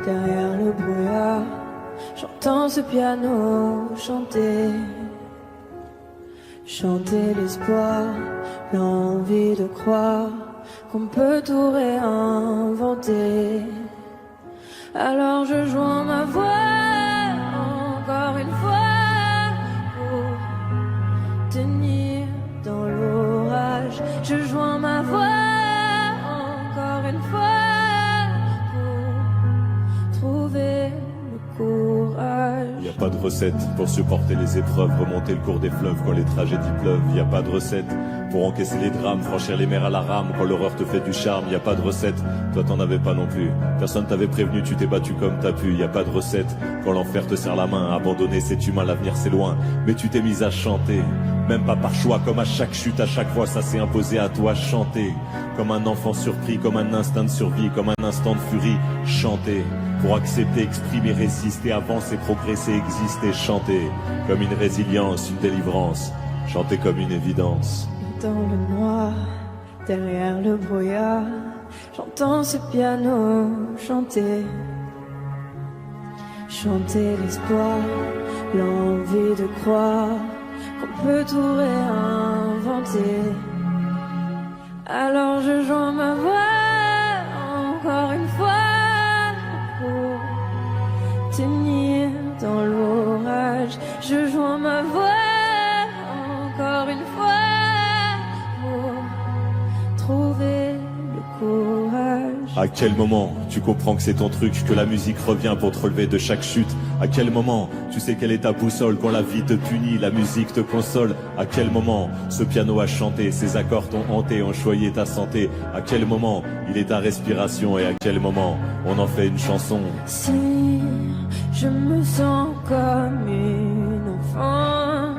derrière le brouillard, j'entends ce piano chanter. Chanter l'espoir, l'envie de croire qu'on peut tout réinventer. Alors je joins ma voix encore une fois pour tenir dans l'orage. Je joins ma voix encore une fois pour trouver le courage. Y a pas de recette pour supporter les épreuves, remonter le cours des fleuves quand les tragédies pleuvent. Y a pas de recette pour encaisser les drames, franchir les mers à la rame quand l'horreur te fait du charme. Y a pas de recette, toi t'en avais pas non plus. Personne t'avait prévenu, tu t'es battu comme t'as pu. Y a pas de recette quand l'enfer te serre la main. Abandonné, c'est humain, l'avenir c'est loin. Mais tu t'es mise à chanter, même pas par choix. Comme à chaque chute, à chaque fois, ça s'est imposé à toi. Chanter, comme un enfant surpris, comme un instinct de survie, comme un instant de furie. Chanter, pour accepter, exprimer, résister, avancer, progresser, exister. Chanter, comme une résilience, une délivrance. Chanter comme une évidence. Dans le noir, derrière le brouillard, j'entends ce piano chanter. Chanter l'espoir, l'envie de croire qu'on peut tout réinventer. Alors je joins ma voix encore une fois pour tenir dans l'orage. Je joins ma voix encore une fois pour trouver le courage. À quel moment tu comprends que c'est ton truc, que la musique revient pour te relever de chaque chute? À quel moment tu sais quelle est ta boussole quand la vie te punit, la musique te console? À quel moment ce piano a chanté, ses accords t'ont hanté, ont choyé ta santé? À quel moment il est ta respiration et à quel moment on en fait une chanson? Si je me sens comme une enfant,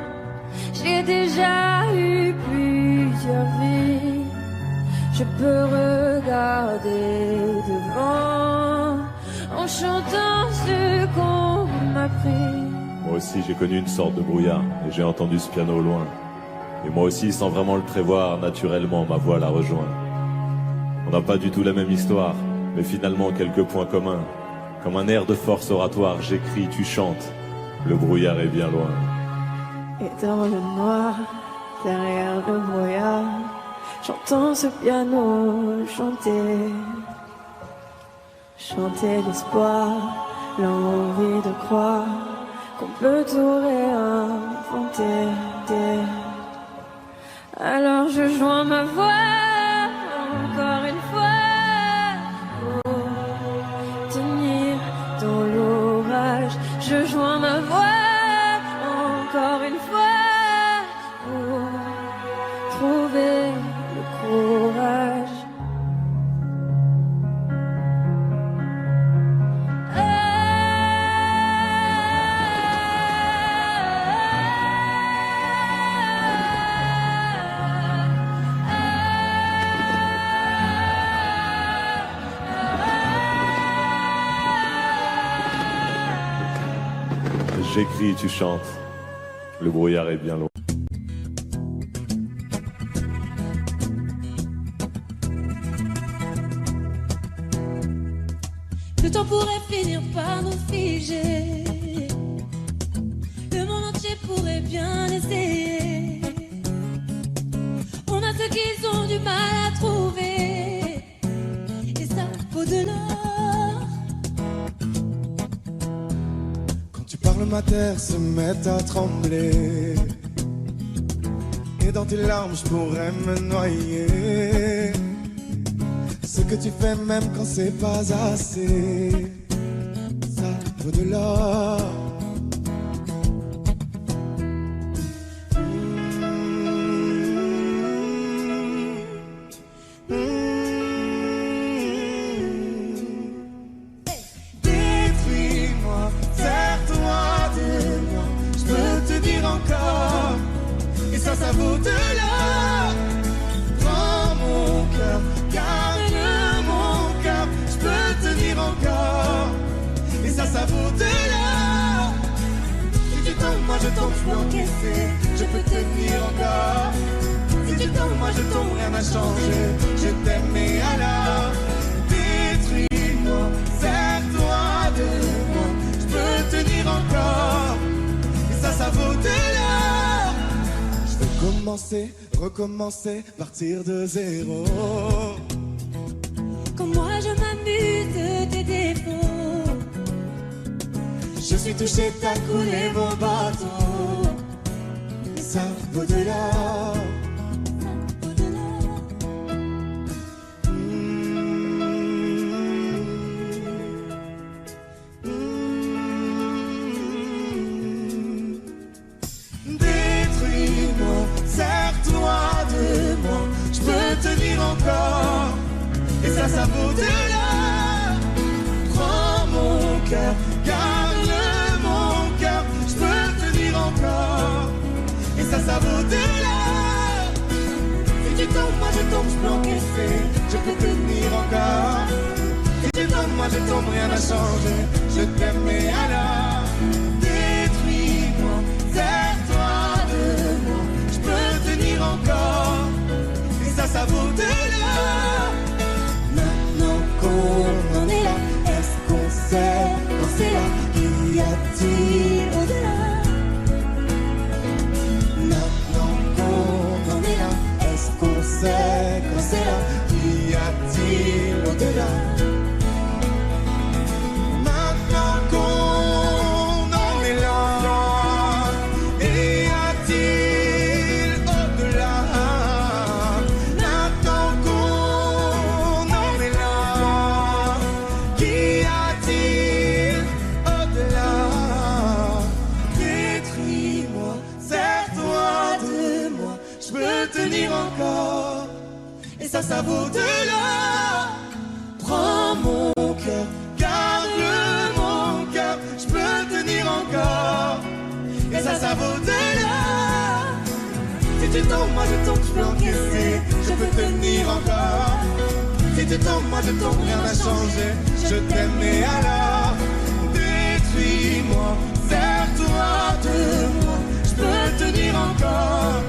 j'ai déjà eu plusieurs vies. Je peux regarder devant en chantant ce qu'on m'a pris. Moi aussi j'ai connu une sorte de brouillard et j'ai entendu ce piano au loin. Et moi aussi, sans vraiment le prévoir, naturellement ma voix la rejoint. On n'a pas du tout la même histoire, mais finalement quelques points communs. Comme un air de force oratoire, j'écris, tu chantes. Le brouillard est bien loin. Et dans le noir, derrière le brouillard, j'entends ce piano chanter. Chanter l'espoir, l'envie de croire qu'on peut tout réinventer. Alors je joins ma voix encore une fois pour tenir dans l'orage. Je joins ma voix encore une fois pour trouver le courage. J'écris, tu chantes. Le brouillard est bien loin. Le temps pourrait finir par nous figer. Le monde entier pourrait bien essayer. On a ceux qui ont du mal à trouver. Et ça vaut de l'or. Quand tu parles, ma terre se met à trembler. Et dans tes larmes, je pourrais me noyer. Ce que tu fais même quand c'est pas assez, ça vaut de l'or. Détruis-moi, serre-toi de moi, je peux te dire encore, et ça vaut de l'or. Prends mon cœur, garde mon cœur, je peux te dire encore, et ça vaut de l'or. Si tu tombes, moi je tombe, je peux encaisser, je peux tenir encore. Si tu tombes, moi je tombe, rien n'a changé, je t'aime et alors détruis-moi, serre-toi penser, recommencer, partir de zéro. Comme moi je m'amuse de tes défauts. Je suis touché, t'as coulé mon bateau. Ça vaut de l'or. Détruis-moi, Sers-toi de moi, je peux tenir encore. Et ça vaut de l'or. Prends mon cœur, garde mon cœur, je peux tenir encore. Et ça vaut de l'or. Si tu tombes, moi je tombe, je peux encaisser, je peux tenir encore. Si tu tombes, moi je tombe, rien n'a changé, je t'aime et alors détruis-moi, sers-toi de moi, je peux tenir encore. Et ça vaut de l'or. Maintenant qu'on en est là, est-ce qu'on sait quand c'est là? Y a-t-il au-delà? Maintenant qu'on en est là, est-ce qu'on sait quand c'est là? Y a-t-il au-delà? Maintenant qu'on en est là, y a-t-il au-delà? Maintenant qu'on en est là, qu'y a-t-il au-delà? Détruis-moi, sers-toi de moi, je peux tenir encore. Et ça vaut de l'or. Prends mon cœur, garde mon cœur, je peux tenir encore. Et ça vaut de l'or. Si tu tombes, moi je tombe, je peux encaisser, je peux tenir encore. Si tu tombes, moi je tombe, rien n'a changé, je t'aime et alors détruis-moi, sers-toi de moi, je peux tenir encore.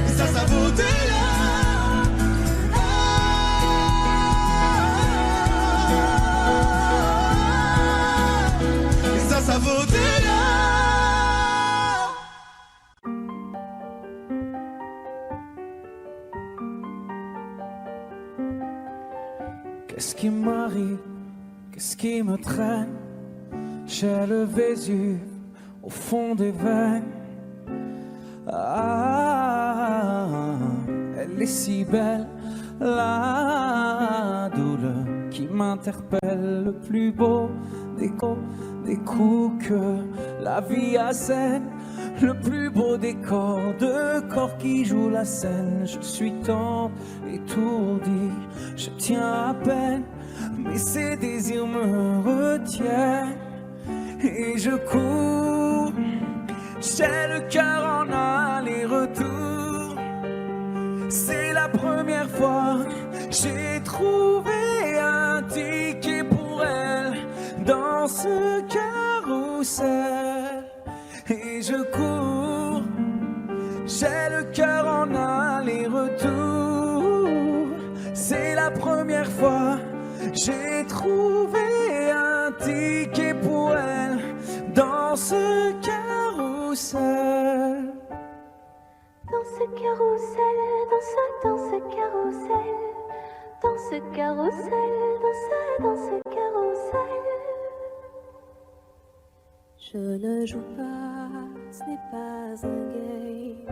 Et ça vaut de l'or. Ça vaut de l'or. Qu'est-ce qui m'arrive? Qu'est-ce qui me traîne? J'ai le Vésuve au fond des veines. Ah, elle est si belle, la douleur qui m'interpelle, le plus beau des coups que la vie assène, le plus beau des corps, de corps qui jouent la scène. Je suis tant étourdi, je tiens à peine, mais ces désirs me retiennent et je cours. J'ai le cœur en aller-retour. C'est la première fois j'ai trouvé un ticket pour elle dans ce carrousel et je cours. J'ai le cœur en aller-retour. C'est la première fois j'ai trouvé un ticket pour elle dans ce carrousel. Dans ce carrousel, dans ce carrousel, dans ce carrousel, dans ce carrousel. Je ne joue pas, ce n'est pas un game.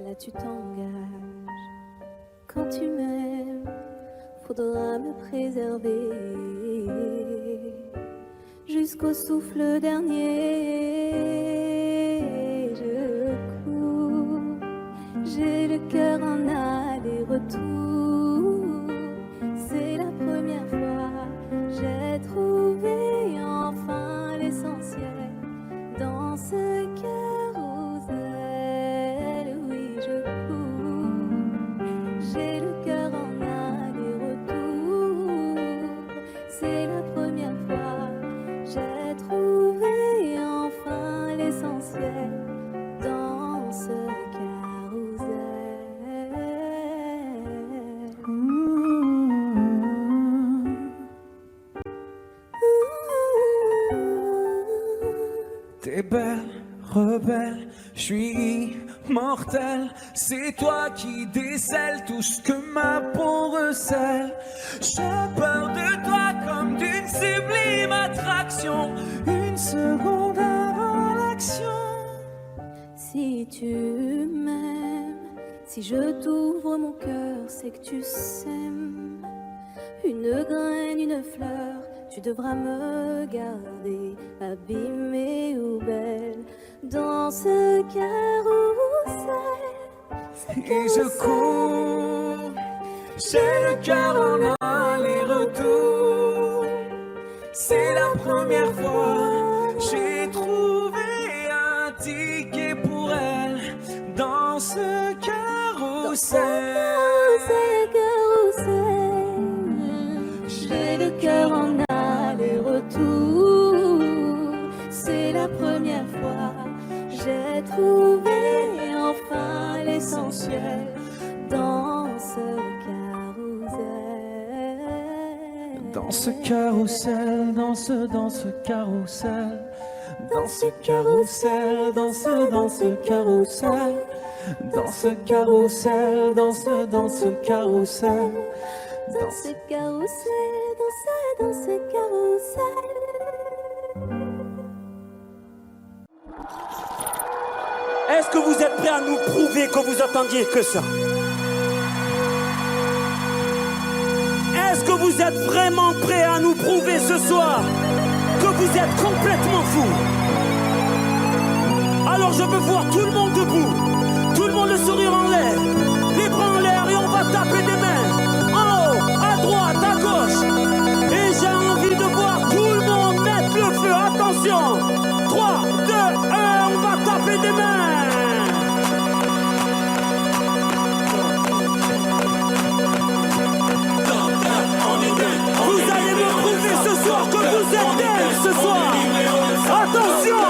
Là tu t'engages. Quand tu m'aimes, faudra me préserver jusqu'au souffle dernier. Je cours, j'ai le cœur en aller-retour. C'est la première fois j'ai trouvé enfin l'essentiel dans ce carrousel. Oui, je cours, j'ai le cœur en aller-retour. C'est la première fois j'ai trouvé enfin l'essentiel dans ce T'es belle, rebelle, je suis immortel. C'est toi qui décèles tout ce que ma peau recèle. J'ai peur de toi comme d'une sublime attraction. Une seconde avant l'action. Si tu m'aimes, si je t'ouvre mon cœur, c'est que tu sèmes. Une graine, une fleur, tu devras me garder, abîmée ou belle, dans ce carrousel. Et je cours, j'ai le cœur en aller-retour. C'est la première fois, j'ai trouvé un ticket pour elle dans ce carrousel. J'ai le cœur en aller-retour. C'est la première fois, j'ai trouvé enfin l'essentiel dans ce carrousel. Dans ce carrousel, dans ce carrousel. Dans ce carrousel, dans ce carrousel. Dans ce carrousel, dans ce carrousel. Dans ce carrousel, dans ce carrousel. Est-ce que vous êtes prêts à nous prouver que vous attendiez que ça? Est-ce que vous êtes vraiment prêts à nous prouver ce soir que vous êtes complètement fous? Alors je veux voir tout le monde debout, tout le monde le sourire en l'air, les bras en l'air et on va taper des mains. À droite, à gauche. Et j'ai envie de voir tout le monde mettre le feu. Attention. 3, 2, 1, on va taper des mains. Vous allez me prouver ce soir que vous êtes dingue ce soir. Attention.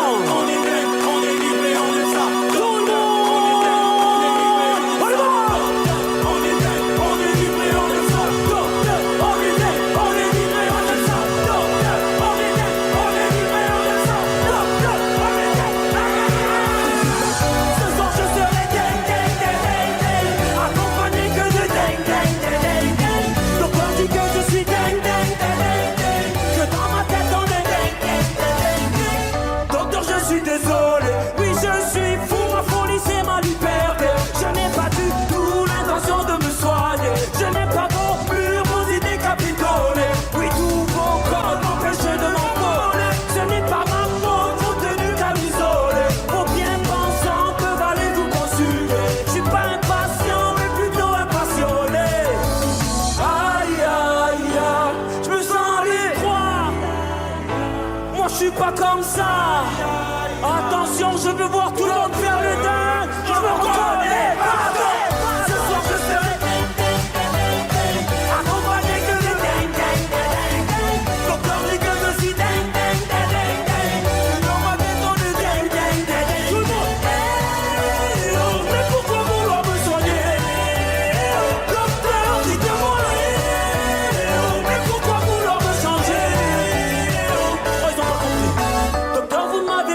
Pas comme ça. Attention, je veux voir tout le monde faire le dingue. Je me reconnais pas. Ce soir je serai accompagné que de dingue. Docteur dit que je suis dingue. Dans ma tête on est dingue. Tout le monde. Mais pourquoi vouloir me soigner? Docteur, dites-moi. Mais pourquoi vouloir me changer?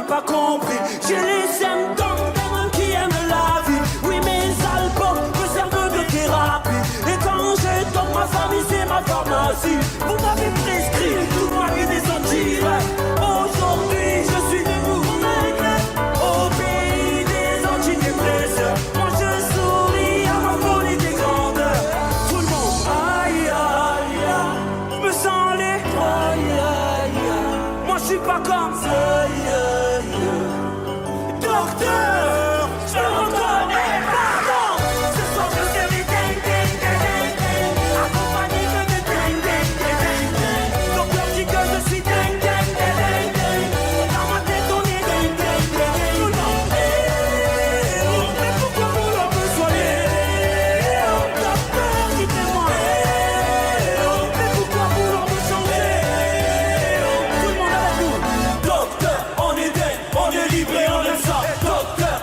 Pas compris, j'ai les symptômes d'un homme qui aime la vie. Oui, mes albums me servent de thérapie. Et quand je tombe, ma famille c'est ma pharmacie. Vous m'avez prescrit toute ma vie des antibiotiques. Aujourd'hui je suis debout au pays des antidépresseurs. Moi je souris à ma folie des grandeurs. Tout le monde, aïe aïe aïe, je me sens les aïe aïe aïe. Moi je suis pas comme ça. Docteur, je me reconnais pas. Ce soir je serai dingue. Accompagné que de dingue. Docteur dit que je suis dingue. Dans ma tête on est dingue. Tout le monde est. Mais pourquoi vouloir me soigner? Docteur, dites-moi. Mais pourquoi vouloir me changer? Tout le monde avec nous. Docteur, on est dingue, on est libre et on aime ça. Docteur.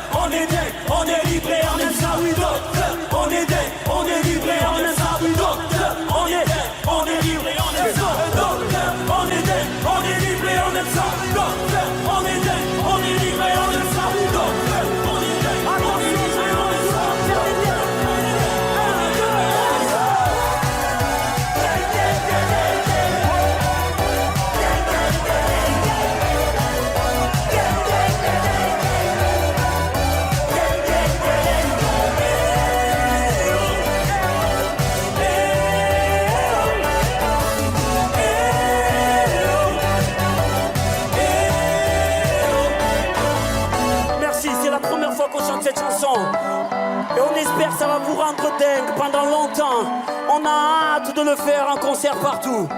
j'espère que ça va vous rendre dingue pendant longtemps. On a hâte de le faire en concert partout.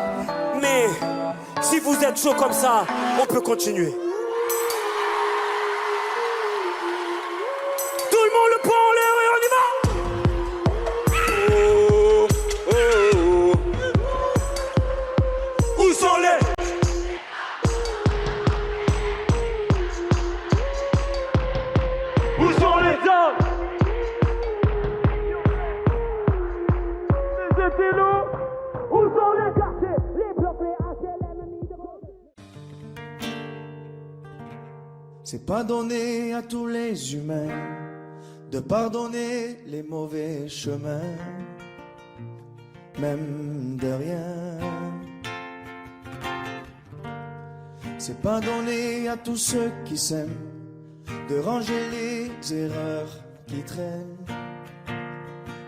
Mais si vous êtes chaud comme ça, on peut continuer. Tout le monde le prend en l'air et on y va. Où sont les... Où sont les hommes? Les hétéros? Où sont les quartiers? Les blocs, les HLM. C'est pas donné à tous les humains de pardonner les mauvais chemins, même de rien. C'est pas donné à tous ceux qui s'aiment de ranger les erreurs qui traînent,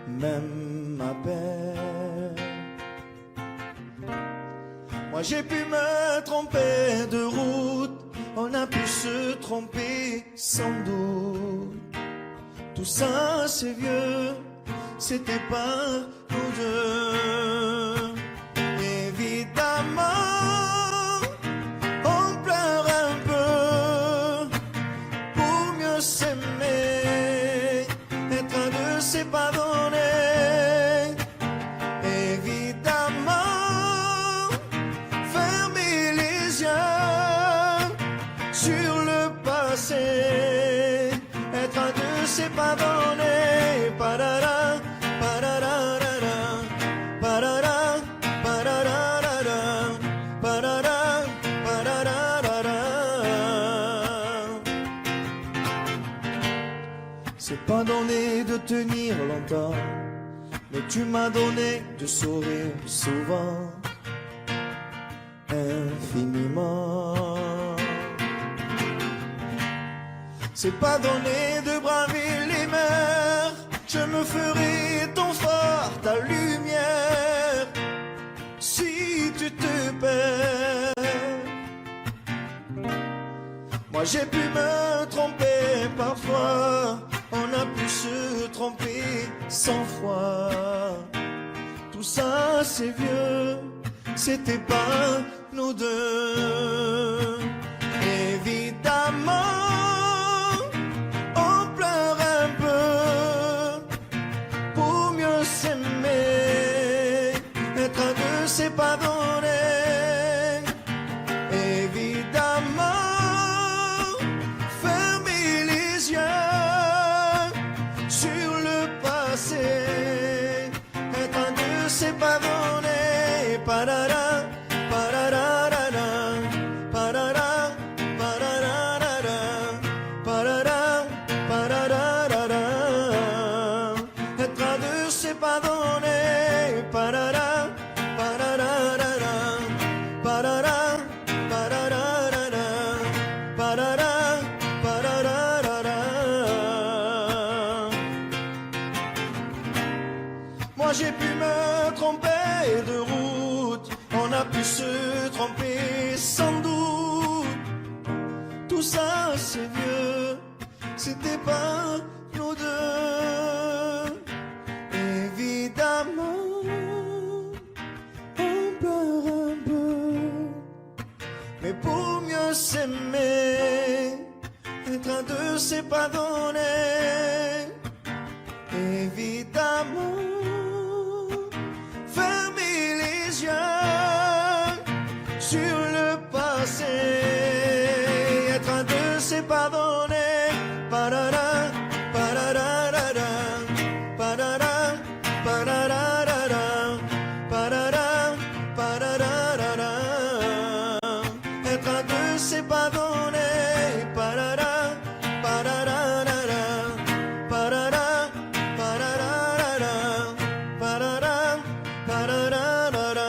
même à peine. Moi j'ai pu me tromper de route, on a pu se tromper sans doute. Tout ça c'est vieux, c'était pas nous deux. Évidemment on pleure un peu pour mieux s'aimer, être un de c'est pas donné. Évidemment fermer les yeux sur le passé, être un de c'est pas donné. Parara, pararara, parara, pararara, parara, pararara. C'est pas donné de tenir longtemps, mais tu m'as donné de sourire souvent, infiniment. C'est pas donné de braver les mers, je me ferai ton phare, ta lumière, si tu te perds. Moi j'ai pu me tromper parfois, on a pu se tromper 100 fois. Tout ça c'est vieux, c'était pas nous deux. Évidemment on pleure un peu pour mieux s'aimer, être un deux c'est pas donné. Évidemment fermer les yeux sur le passé, être un deux c'est pas donné. Parara, pararara, parara, pararara, parara, pararara. Être à deux c'est pas donné. Parara, pararara, parara, pararara, parara, pararara. Moi j'ai pu me tromper de route, on a pu se tromper sans doute. Tout ça c'est vieux, c'était pas nous deux. Évidemment on pleure un peu, mais pour mieux s'aimer, être un deux c'est pas donné. Évidemment fermer les yeux sur le passé, être un deux c'est pas donné. Parara, pararara, parara, pararara, parara, pararara. Être un deux c'est pas donné. Parara, pararara, parara, pararara, parara, pararara.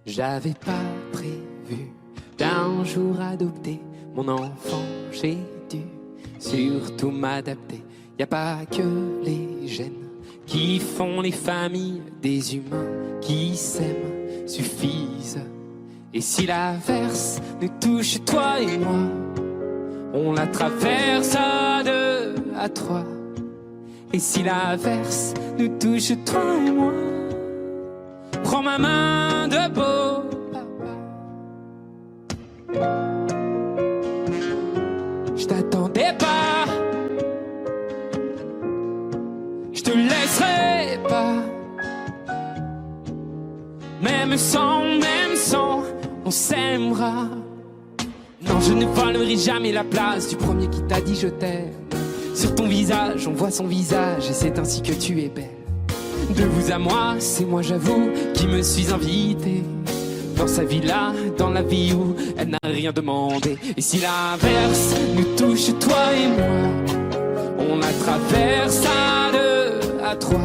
J'avais pas prévu d'un jour adopter mon enfant, j'ai dû surtout m'adapter. Y a pas que les gènes qui font les familles des humains qui s'aiment. suffisent. Et si l'averse nous touche, toi et moi, on la traverse à deux, à trois. Et si l'averse nous touche, toi et moi, prends ma main de beau papa. Je t'attendais pas, je te laisserai pas. Même sans, on s'aimera. Non, je ne volerai jamais la place du premier qui t'a dit je t'aime. Sur ton visage, on voit son visage et c'est ainsi que tu es belle. De vous à moi, c'est moi j'avoue qui me suis invité dans sa villa, dans la vie où elle n'a rien demandé. Et si l'averse nous touche, toi et moi, on la traverse à deux, à trois.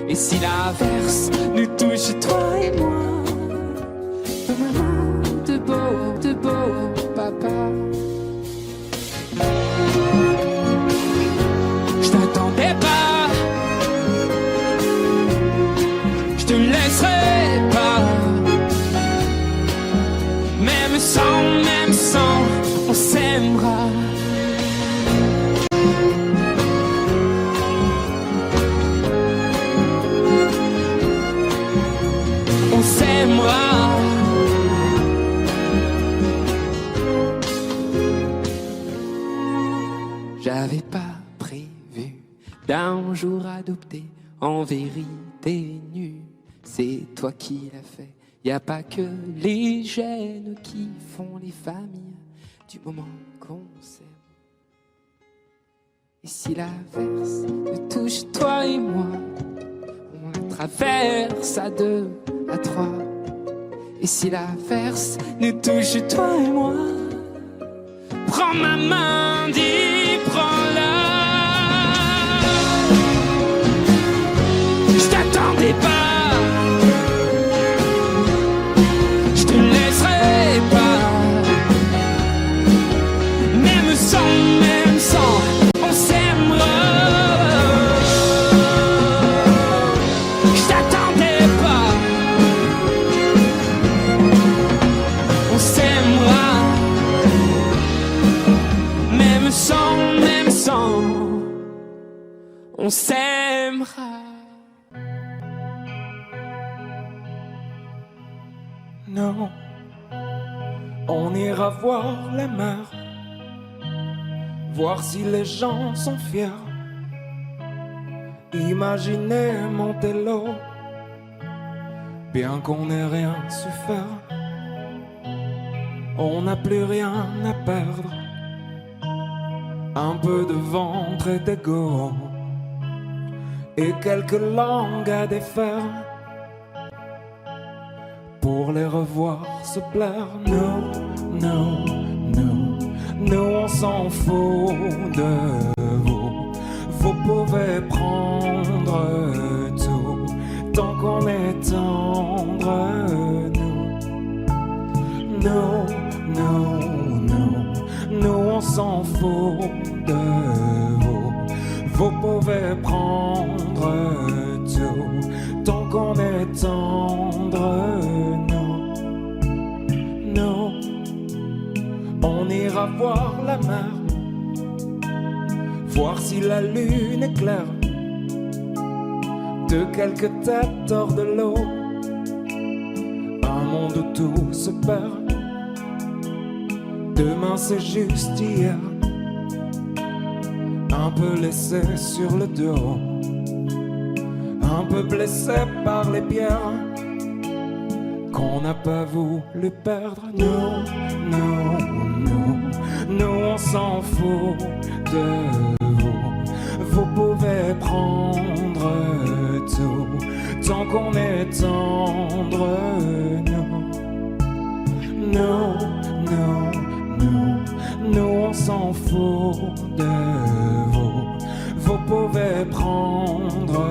Et si l'averse nous touche, toi et moi, de beau papa. Je t'attendais pas, je te laisserai pas. Même sans, on s'aimera. On s'aimera. J'avais pas prévu d'un jour adopté, en vérité nu. C'est toi qui l'as fait. Y a pas que les gènes qui font les familles du moment qu'on s'aime. Et si l'averse nous touche, toi et moi, on la traverse à deux, à trois. Et si l'averse nous touche, toi et moi, prends ma main, dis prends-la. Je t'attendais pas, je te laisserai pas. Même sans, on s'aimera. Je t'attendais pas, on s'aimera. Même sans, on s'aimera. Non, on ira voir la mer, voir si les gens sont fiers. Imaginez Montello, bien qu'on n'ait rien su faire. On n'a plus rien à perdre, un peu de ventre et d'ego, et quelques langues à défaire, pour les revoir se plaire. Nous on s'en fout de vous. Vous pouvez prendre tout, tant qu'on est tendre. Nous on s'en fout de vous. Vous pouvez prendre tout, tant qu'on est tendre. On ira voir la mer, voir si la lune est claire. De quelques têtes hors de l'eau, un monde où tout se perd. Demain c'est juste hier, un peu laissé sur le dos, un peu blessé par les pierres qu'on n'a pas voulu perdre. Nous on s'en fout de vous. Vous pouvez prendre tout, tant qu'on est tendre. Nous on s'en fout de vous. Vous pouvez prendre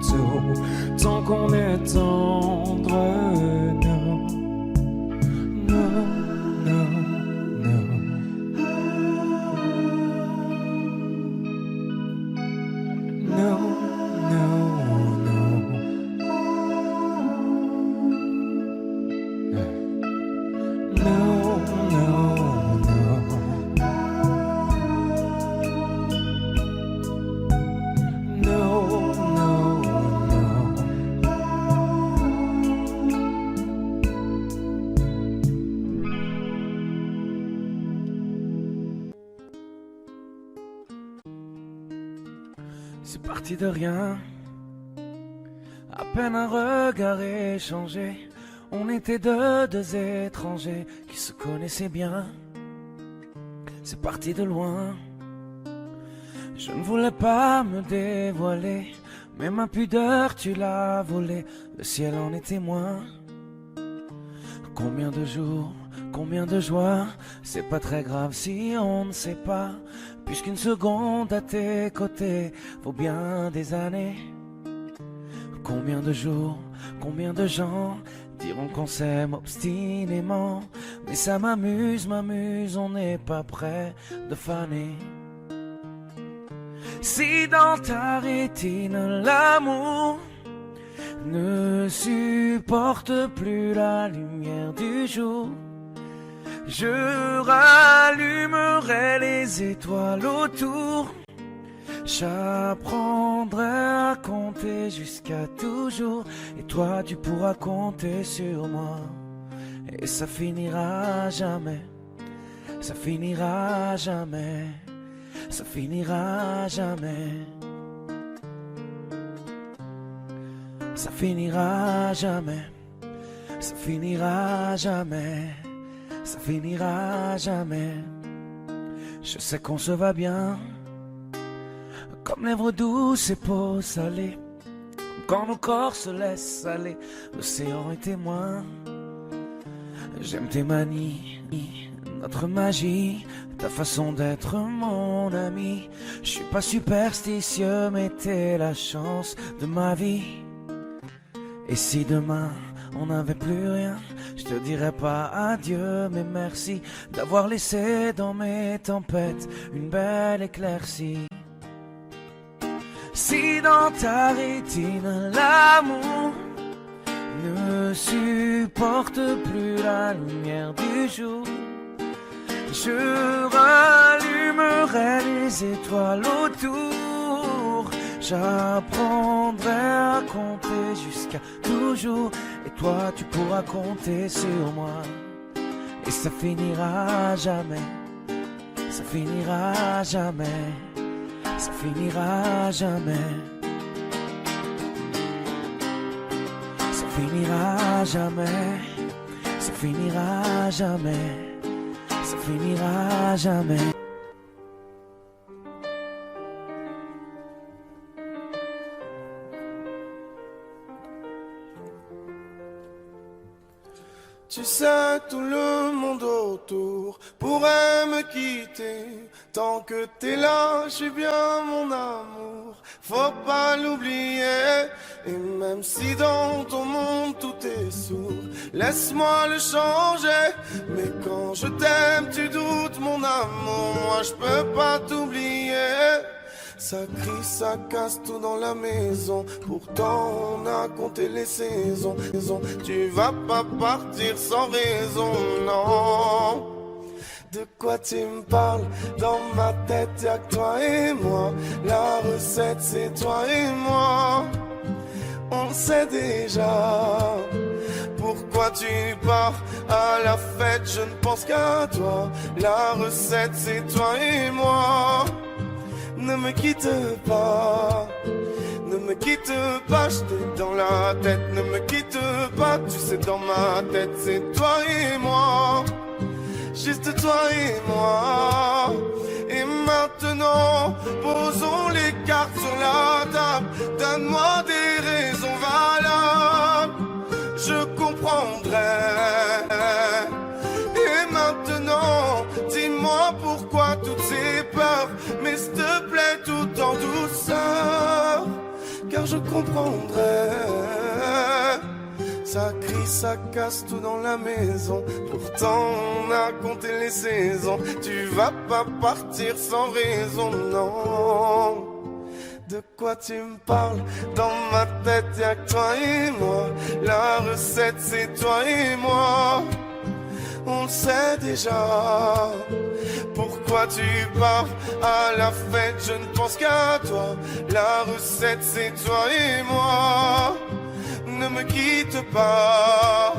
tout, tant qu'on est tendre. C'est parti de rien, à peine un regard échangé. On était deux étrangers qui se connaissaient bien. C'est parti de loin. Je ne voulais pas me dévoiler, mais ma pudeur tu l'as volée. Le ciel en est témoin. Combien de jours, combien de joies, c'est pas très grave si on ne sait pas, puisqu'une seconde à tes côtés vaut bien des années. Combien de jours, combien de gens diront qu'on s'aime obstinément, mais ça m'amuse, on n'est pas prêt de faner. Si dans ta rétine l'amour ne supporte plus la lumière du jour, je rallumerai les étoiles autour. J'apprendrai à compter jusqu'à toujours, et toi tu pourras compter sur moi. Et ça finira jamais, ça finira jamais, ça finira jamais. Ça finira jamais, ça finira jamais, ça finira jamais. Je sais qu'on se va bien, comme lèvres douces et peau salée, comme quand nos corps se laissent aller, l'océan est témoin. J'aime tes manies, notre magie, ta façon d'être mon ami. Je suis pas superstitieux, mais t'es la chance de ma vie. Et si demain on n'avait plus rien, je te dirais pas adieu, mais merci d'avoir laissé dans mes tempêtes une belle éclaircie. Si dans ta rétine l'amour ne supporte plus la lumière du jour, je rallumerai les étoiles autour. J'apprendrai à compter jusqu'à toujours, et toi tu pourras compter sur moi. Et ça finira jamais, ça finira jamais, ça finira jamais. Ça finira jamais, ça finira jamais, ça finira jamais. Tu sais, tout le monde autour pourrait me quitter. Tant que t'es là, je suis bien mon amour, faut pas l'oublier. Et même si dans ton monde tout est sourd, laisse-moi le changer. Mais quand je t'aime, tu doutes mon amour, moi je peux pas t'oublier. Ça crie, ça casse tout dans la maison, pourtant on a compté les saisons. Tu vas pas partir sans raison, non. De quoi tu me parles? Dans ma tête y'a que toi et moi. La recette c'est toi et moi. On sait déjà pourquoi tu pars à la fête, je ne pense qu'à toi. La recette c'est toi et moi. Ne me quitte pas, ne me quitte pas, je t'ai dans la tête. Ne me quitte pas, tu sais dans ma tête c'est toi et moi, juste toi et moi. Et maintenant, posons les cartes sur la table. Donne-moi des raisons valables, je comprendrai. Et maintenant, dis-moi pourquoi toutes ces peurs, mais s'il te plaît tout en douceur, car je comprendrai. Ça crie, ça casse tout dans la maison, pourtant on a compté les saisons. Tu vas pas partir sans raison, non. De quoi tu me parles? Dans ma tête y'a que toi et moi. La recette c'est toi et moi. On le sait déjà. Pourquoi tu pars à la fête? Je ne pense qu'à toi. La recette c'est toi et moi. Ne me quitte pas,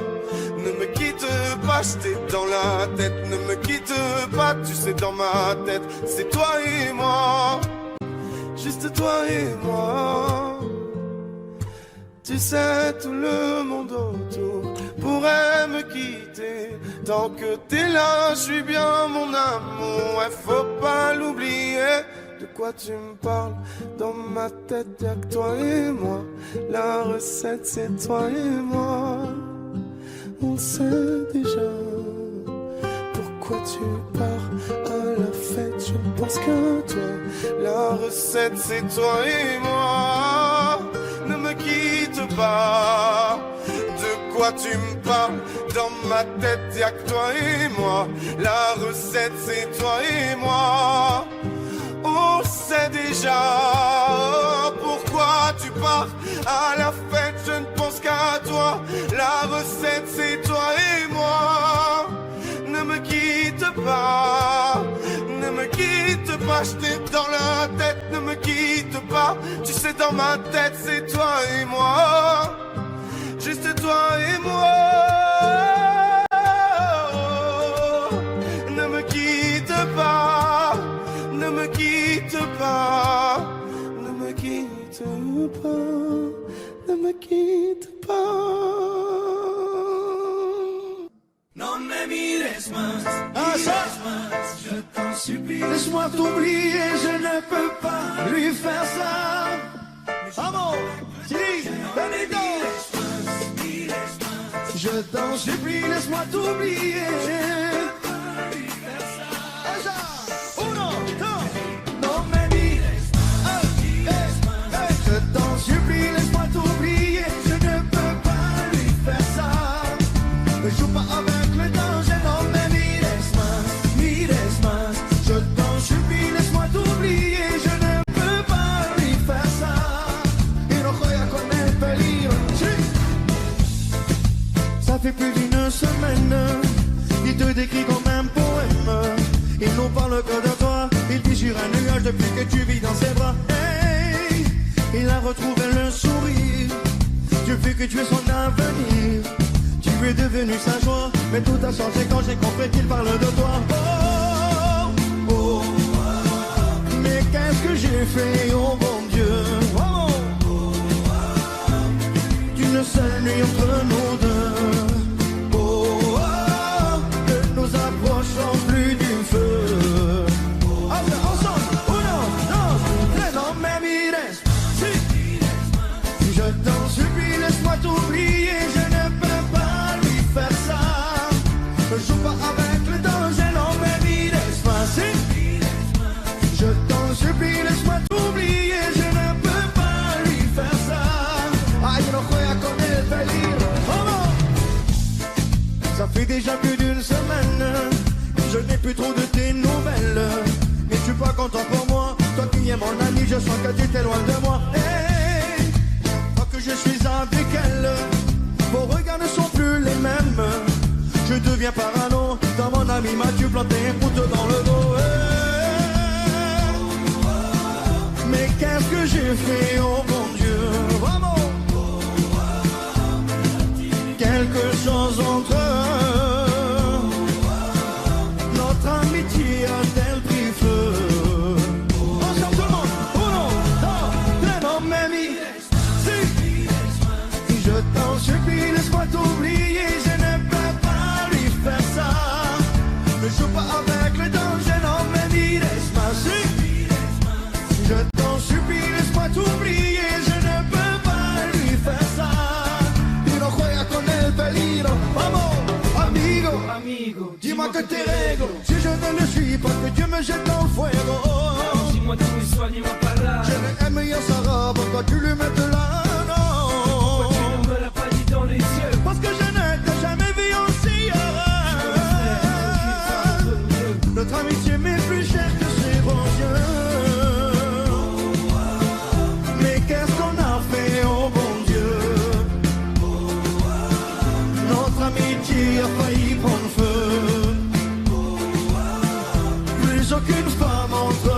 ne me quitte pas, je t'ai dans la tête. Ne me quitte pas, tu sais dans ma tête, c'est toi et moi, juste toi et sais, tout le monde autour pourrait me quitter. Tant que t'es là, je suis bien mon amour. Ouais, faut pas l'oublier. De quoi tu me parles? Dans ma tête, y'a que toi et moi. La recette, c'est toi et moi. On sait déjà pourquoi tu pars à la fête. Je ne pense qu'à toi. La recette, c'est toi et moi. Ne me quitte pas. De quoi tu me parles? Dans ma tête, y'a que toi et moi. La recette, c'est toi et moi. On sait déjà pourquoi tu pars à la fête. Je ne pense qu'à toi. La recette, c'est toi et moi. Ne me quitte pas. Ne me quitte pas, je t'ai dans la tête. Ne me quitte pas. Tu sais, dans ma tête, c'est toi et moi. Juste toi et moi. Ne me quitte pas. Ne me quitte pas. Ne me quitte pas. Ne me quitte pas. Non me mires más, je t'en supplie. Laisse-moi t'oublier, je ne peux pas lui faire ça. Vamos, Chili, Benito. Je t'en supplie, laisse-moi t'oublier. Uno, dos. Non me mires más, je t'en supplie, laisse-moi t'oublier. Je ne peux pas lui faire ça. Ne joue pas avec le danger, non me mires más. Je t'en supplie, laisse-moi t'oublier. Je ne peux pas lui faire ça. Y no juega con el peligro. Sí. Ça fait plus d'une semaine, il te décrit comme un poème. Il nous parle que de toi, il vit sur un nuage depuis que tu vis dans ses bras. Hey, il a retrouvé le sourire, tu fais que tu es son avenir. Tu es devenu sa joie, mais tout a changé quand j'ai compris qu'il parle de toi. Oh, oh, oh, mais qu'est-ce que j'ai fait, oh bon Dieu. Oh, oh, oh, d'une seule nuit entre nous deux. Oh, oh, ne nous approchons plus du feu. Ensemble, uno, dos, tres, no me mires. Si. Je t'en supplie, laisse-moi t'oublier. Je ne peux pas lui faire ça. Ne joue pas avec le danger, non me mires pas. Si. Je t'en supplie, laisse-moi t'oublier. Je ne peux pas lui faire ça. Ay, no juega con el peligro. Vamos. Ça fait déjà plus d'une semaine. Je n'ai plus trop de tes nouvelles. Mais tu es pas content pour moi. Toi qui es mon ami, je sens que tu t'es loin de moi. Hey, toi que je suis avec elle, vos regards ne sont plus les mêmes. Je deviens parano. Dans mon ami, m'as-tu planté un couteau dans le dos. Hey, mais qu'est-ce que j'ai fait, oh mon Dieu. Vamos. Quelque chose entre eux. Notre amitié a-t-elle pris feu? Ensemble tout le monde. Uno, dos, tres, no me mires. Si. Je t'en supplie, laisse-moi t'oublier. Je ne peux pas lui faire ça. Ne joue pas avec le danger, non me mires pas. Si. Je t'en supplie, laisse-moi t'oublier. Je ne peux pas lui faire ça. Y no juega con el peligro. Vamos, amigo, dis-moi que t'es règles. Si je ne le suis pas, que Dieu me jette dans le fuego. Dis-moi tous les soirs, dis-moi pas là. Je l'ai aimé à sa robe, pourquoi tu lui mets de là? Non. Pourquoi tu ne me l'as pas dit dans les yeux? Parce que je ne t'ai jamais vu aussi heureux. Notre amitié m'est plus chère que ses bons yeux. Mais qu'est-ce qu'on a fait, oh bon Dieu. Notre amitié a failli prendre feu. Plus aucune femme entre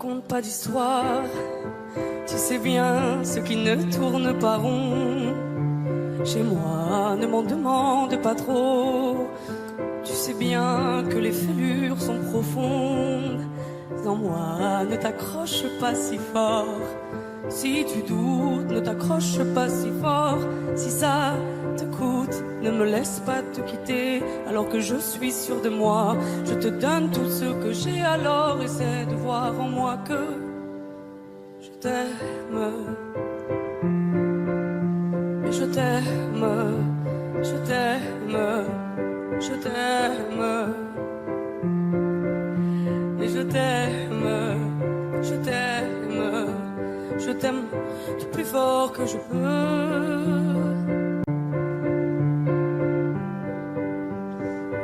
raconte pas d'histoire. Tu sais bien ce qui ne tourne pas rond. Chez moi, ne m'en demande pas trop. Tu sais bien que les fêlures sont profondes. En moi, ne t'accroche pas si fort. Si tu doutes, ne t'accroche pas si fort. Si ça te coûte, ne me laisse pas te quitter. Alors que je suis sûr de moi, je te donne tout ce que j'ai. Alors essaie de voir en moi que je t'aime. Mais je t'aime, je t'aime, je t'aime. Et je t'aime, je t'aime, je t'aime du plus fort que je peux.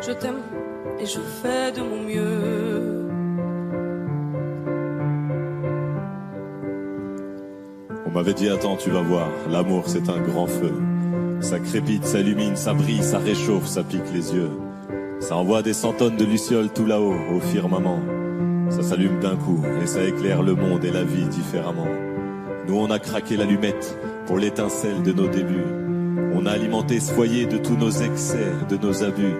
Je t'aime et je fais de mon mieux. On m'avait dit attends tu vas voir, l'amour c'est un grand feu. Ça crépite, ça illumine, ça brille, ça réchauffe, ça pique les yeux. Ça envoie des 100 tonnes de lucioles tout là-haut, au firmament. Ça s'allume d'un coup et ça éclaire le monde et la vie différemment. Nous on a craqué l'allumette pour l'étincelle de nos débuts. On a alimenté ce foyer de tous nos excès, de nos abus.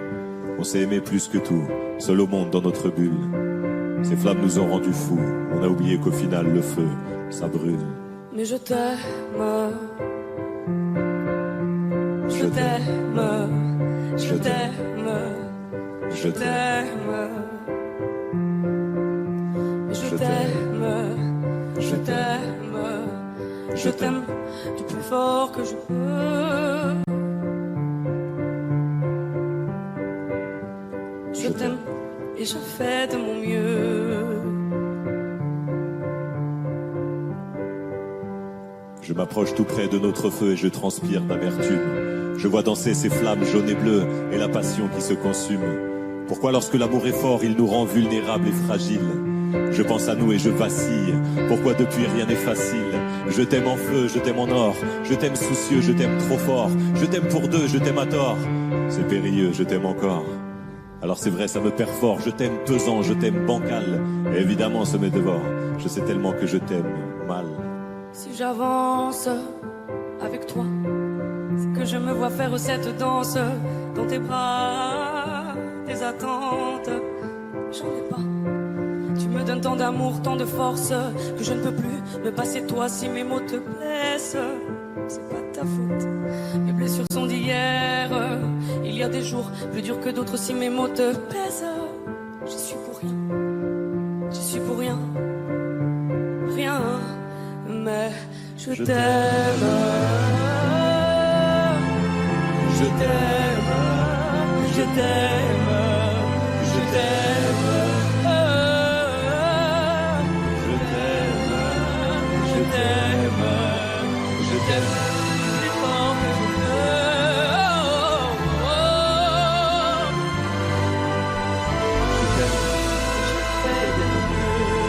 On s'est aimé plus que tout, seul au monde dans notre bulle. Ces flammes nous ont rendus fous, on a oublié qu'au final le feu, ça brûle. Mais je t'aime, je t'aime, je t'aime, je t'aime. Je t'aime, je t'aime, je t'aime du plus fort que je peux. Je t'aime et je fais de mon mieux. Je m'approche tout près de notre feu et je transpire d'amertume. Je vois danser ces flammes jaunes et bleues et la passion qui se consume. Pourquoi lorsque l'amour est fort, il nous rend vulnérables et fragiles? Je pense à nous et je vacille. Pourquoi depuis rien n'est facile? Je t'aime en feu, je t'aime en or. Je t'aime soucieux, je t'aime trop fort. Je t'aime pour deux, je t'aime à tort. C'est périlleux, je t'aime encore. Alors c'est vrai, ça me perfore. Je t'aime pesant, je t'aime bancal. Et évidemment, ça me dévore. Je sais tellement que je t'aime mal. Si j'avance avec toi, c'est que je me vois faire cette danse dans tes bras, tes attentes. J'en ai pas. Tu me donnes tant d'amour, tant de force que je ne peux plus me passer de toi si mes mots te blessent. C'est pas ta faute, mes blessures sont d'hier. Il y a des jours plus durs que d'autres si mes mots te pèsent. J'y suis pour rien, j'y suis pour rien, rien. Mais je t'aime, je t'aime, je t'aime, je t'aime. Je t'aime plus fort que je peux. Je fais de mon mieux.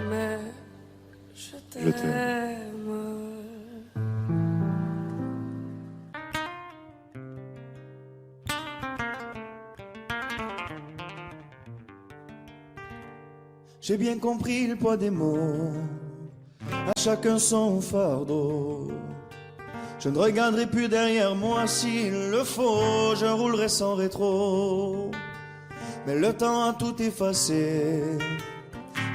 Mais je t'aime. J'ai bien compris le poids des mots, à chacun son fardeau. Je ne regarderai plus derrière moi s'il le faut, je roulerai sans rétro. Mais le temps a tout effacé,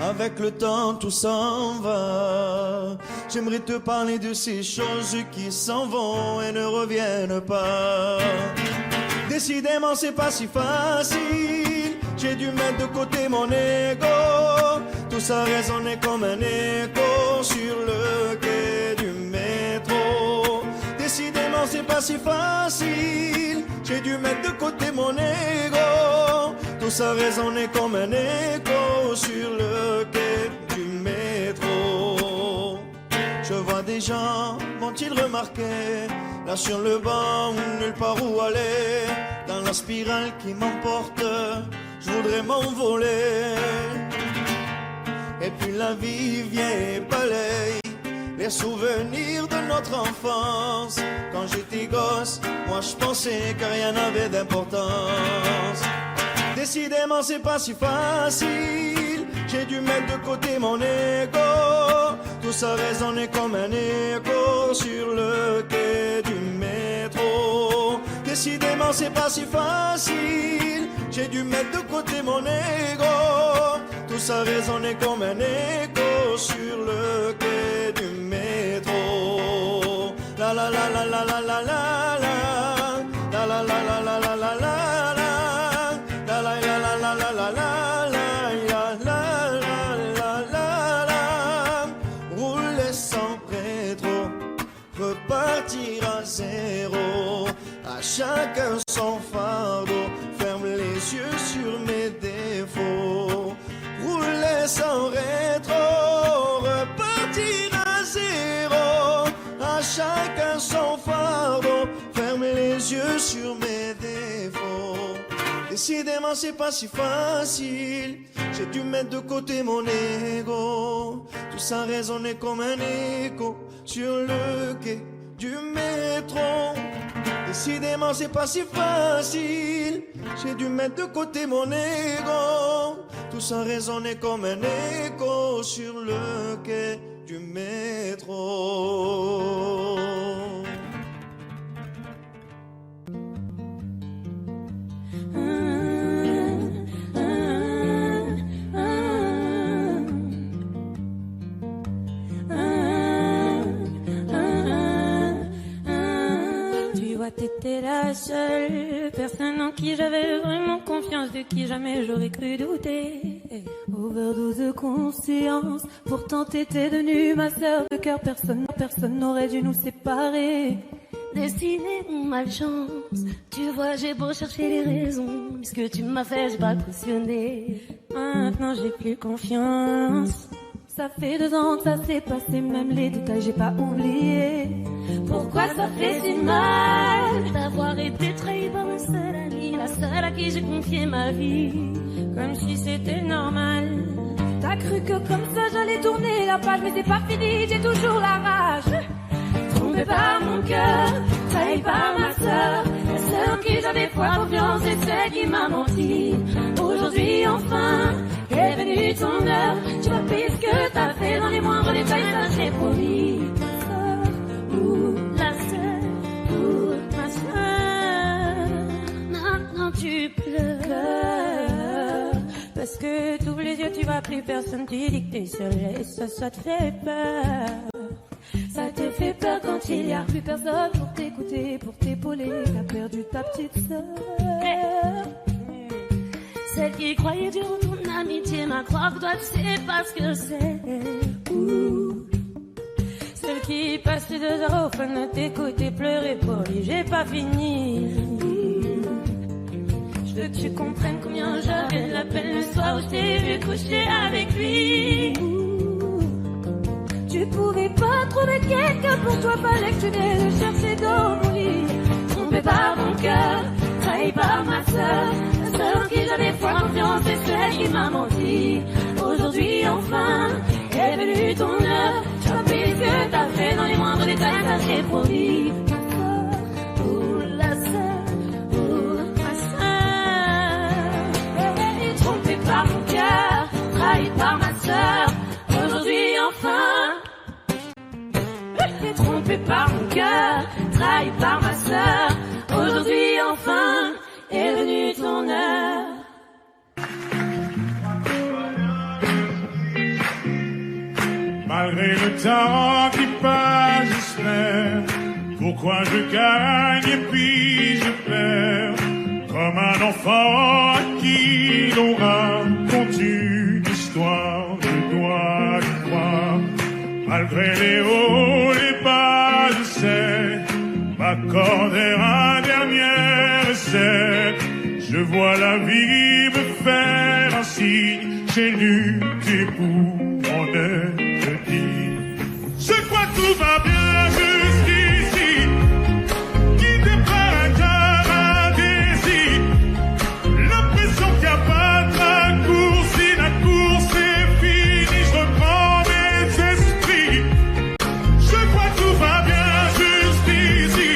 avec le temps tout s'en va. J'aimerais te parler de ces choses qui s'en vont et ne reviennent pas. Décidément c'est pas si facile, j'ai dû mettre de côté mon ego. Tout ça résonnait comme un écho sur le quai du métro. Décidément c'est pas si facile, j'ai dû mettre de côté mon ego. Tout ça résonnait comme un écho sur le quai du métro. Je vois des gens, vont-ils remarquer, là sur le banc ou nulle part où aller, dans la spirale qui m'emporte, je voudrais m'envoler. Et puis la vie vient et balaye les souvenirs de notre enfance. Quand j'étais gosse, moi je pensais que rien n'avait d'importance. Décidément c'est pas si facile. J'ai dû mettre de côté mon ego. Tout ça résonnait comme un écho sur le quai du métro. Décidément c'est pas si facile. J'ai dû mettre de côté mon ego. Tout ça résonnait comme un écho sur le quai du métro. La la la la la la la la la la la la la la la la la. Repartir à zéro, à chacun son fardeau. Ferme les yeux sur mes défauts. Rouler sans rétro, repartir à zéro, à chacun son fardeau. Ferme les yeux sur mes défauts. Décidément c'est pas si facile. J'ai dû mettre de côté mon ego. Tout ça résonnait comme un écho sur le quai du métro. Décidément c'est pas si facile. J'ai dû mettre de côté mon ego. Tout ça résonnait comme un écho sur le quai du métro. T'étais la seule personne en qui j'avais vraiment confiance, de qui jamais j'aurais cru douter. Overdose de conscience, pourtant t'étais devenue ma sœur de cœur. Personne n'aurait dû nous séparer. Destinée ou malchance, tu vois j'ai beau chercher les raisons, ce que tu m'as fait j'ai pas cautionné. Maintenant j'ai plus confiance. Ça fait 2 ans que ça s'est passé, même les détails j'ai pas oublié. Pourquoi ça fait si mal d'avoir été trahi par ma seule amie, la seule à qui j'ai confié ma vie, comme si c'était normal. T'as cru que comme ça j'allais tourner la page, mais c'est pas fini, j'ai toujours la rage. Trompé par mon cœur, trahi par ma sœur, la seule en qui j'avais foi, confiance, et celle qui m'a menti. Aujourd'hui enfin est venue ton heure. Tu vois pire ce que t'as fait dans les moindres détails, ça j'ai promis. Ou la seule, ou ma soeur. Maintenant tu pleures parce que t'ouvres les yeux, tu vois plus personne. Tu dis que t'es seule et ça te fait peur. Ça te fait peur quand il y a plus personne pour t'écouter, pour t'épauler. T'as perdu ta petite sœur. Celle qui croyait dur en ton amitié, ma croix, toi tu sais pas ce que c'est. Celle qui passe 2 heures au fun de t'écouter pleurer pour lui, j'ai pas fini. Je veux que tu comprennes combien j'avais de la peine le soir où je t'ai vu coucher avec lui. Tu pouvais pas trouver quelqu'un pour toi, fallait que tu viennes le chercher dans mon lit. Trompé par mon cœur, trahi par ma sœur, la seule en qui j'avais foi, confiance, et celle qui m'a menti. Aujourd'hui enfin est venue ton heure. Tu vois pire ce que t'as fait dans les moindres détails, ça j'ai promis. Pour la sœur, pour ma sœur. Trompé par mon cœur, trahi par ma sœur, aujourd'hui enfin. Trompé par mon cœur, trahi par ma sœur, aujourd'hui enfin est venue ton heure. Malgré le temps qui passe, j'espère. Pourquoi je gagne et puis je perds, comme un enfant à qui l'on raconte une histoire. Je dois y croire. Malgré les hauts, les bas, je sais m'accorder un dernier essai. Je vois la vie me faire un signe, j'ai lu tes bouts en être dit. Je crois que tout va bien jusqu'ici, guidé par un cœur indécis. L'impression qu'il n'y a pas de raccourci, la course est finie, je reprends mes esprits. Je crois que tout va bien jusqu'ici,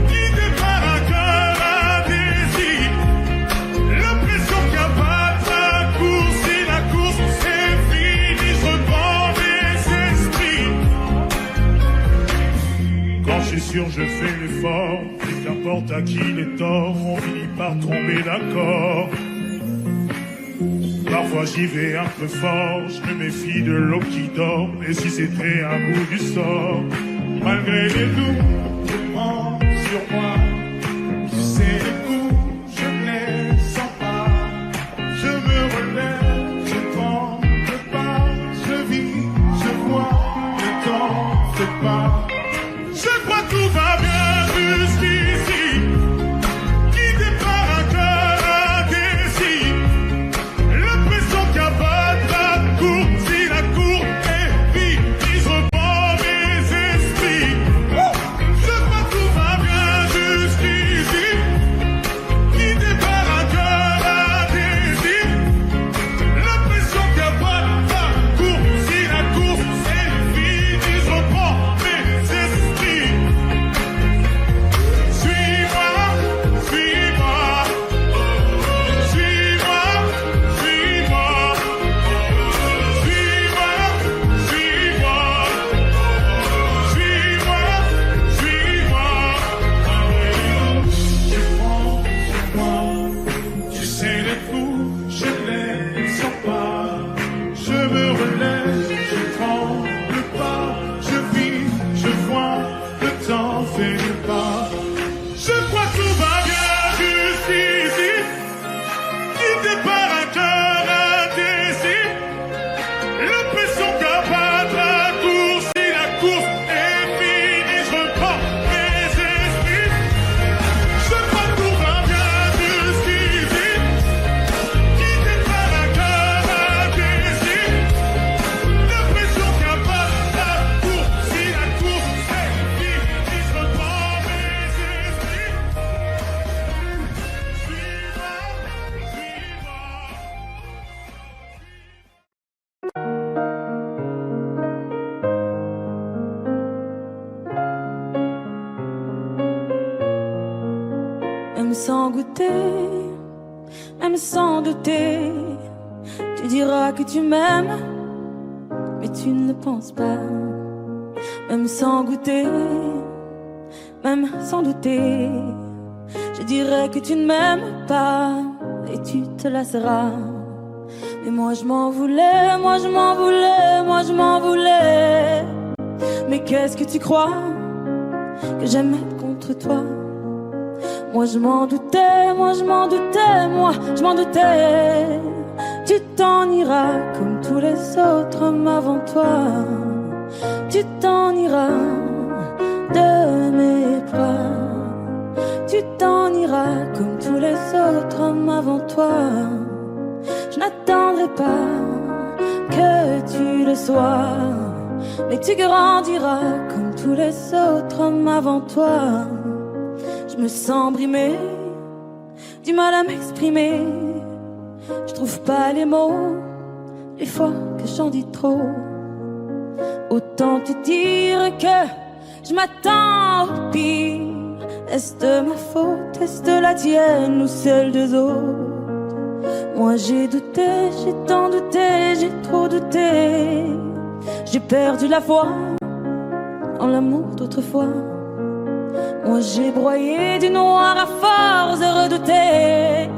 guidé par un cœur indécis. c'est sûr, je fais l'effort. Et qu'importe à qui les torts, on finit par tomber d'accord. Parfois j'y vais un peu fort, je me méfie de l'eau qui dort. Et si c'était un bout du sort, malgré les doutes, je prends sur moi. Tu sais, les coups, je ne les sens pas. Je me relève, je prends le pas. Je vis, je vois, le temps fait pas. Je crois que tout va bien jusqu'ici. Guidé par un cœur indécis. L'impression qu'il n'y a pas de parcours. Si la cour est vide, je reprends mes esprits. Je crois que tout va bien jusqu'ici. Guidé par un cœur indécis. L'impression qu'il n'y a pas de parcours. Si la course est vide, je reprends mes esprits. Suis-moi, suis-moi. Suis-moi, suis-moi. Suis-moi, suis-moi. Suis-moi, suis-moi. Je prends sur moi. Tu sais les coups, je les sens pas. Je me relève, je prends le pas. Je vis, je vois, le temps fait le pas. Je crois que tout va bien jusqu'ici. Guidé par un cœur indécis. L'impression qu'il n'y a pas de raccourci. La course est finie, je reprends mes esprits. Je crois que tout va bien jusqu'ici. Guidé par un cœur indécis. L'impression qu'il n'y a pas de raccourci. La course est finie, je reprends mes esprits. Même sans goûter, même sans douter, tu diras que tu m'aimes, mais tu ne penses pas. Même sans goûter, même sans douter, je dirais que tu ne m'aimes pas et tu te lasseras. Mais moi je m'en voulais, moi je m'en voulais, moi je m'en voulais. Mais qu'est-ce que tu crois que j'aime être contre toi? Moi je m'en doutais, moi je m'en doutais, moi je m'en doutais. Tu t'en iras comme tous les autres hommes avant toi. Tu t'en iras de mes bras. Tu t'en iras comme tous les autres hommes avant toi. Je n'attendrai pas que tu le sois, mais tu grandiras comme tous les autres hommes avant toi. Je me sens brimée, du mal à m'exprimer. Je trouve pas les mots, les fois que j'en dis trop. Autant te dire que je m'attends au pire. Est-ce de ma faute, est-ce de la tienne ou celle des autres? Moi j'ai douté, j'ai tant douté, j'ai trop douté. J'ai perdu la foi en l'amour d'autrefois. Moi j'ai broyé du noir à force de redouter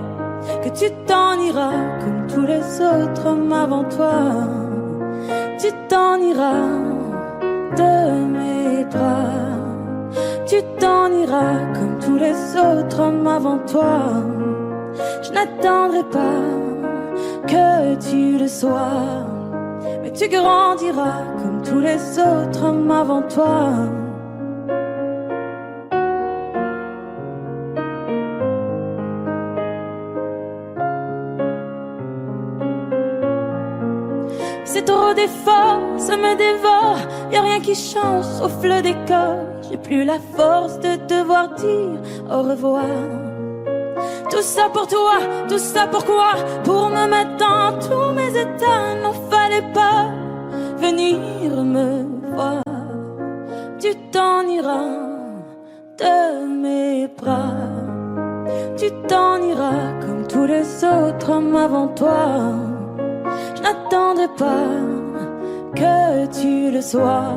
que tu t'en iras comme tous les autres hommes avant toi. Tu t'en iras de mes bras. Tu t'en iras comme tous les autres hommes avant toi. Je n'attendrai pas que tu le sois, mais tu grandiras comme tous les autres hommes avant toi. C'est trop d'efforts, ça me dévore. Y'a rien qui change sauf le décor. J'ai plus la force de devoir dire au revoir. Tout ça pour toi, tout ça pourquoi? Pour me mettre dans tous mes états. N'en fallait pas venir me voir. Tu t'en iras de mes bras. Tu t'en iras comme tous les autres hommes avant toi. Je n'attendrai pas que tu le sois,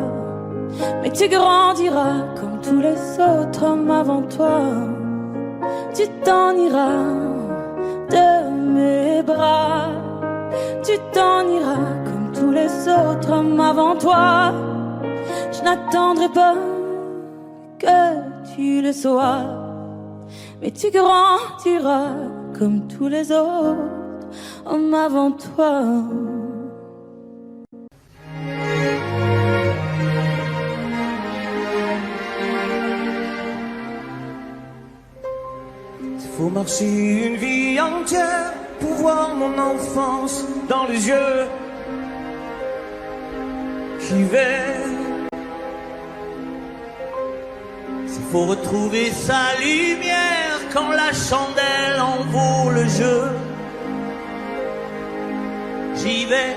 mais tu grandiras comme tous les autres hommes avant toi. Tu t'en iras de mes bras. Tu t'en iras comme tous les autres hommes avant toi. Je n'attendrai pas que tu le sois, mais tu grandiras comme tous les autres hommes avant toi. Faut marcher une vie entière pour voir mon enfance dans les yeux qui veillent. Il faut retrouver sa lumière quand la chandelle en vaut le jeu. J'y vais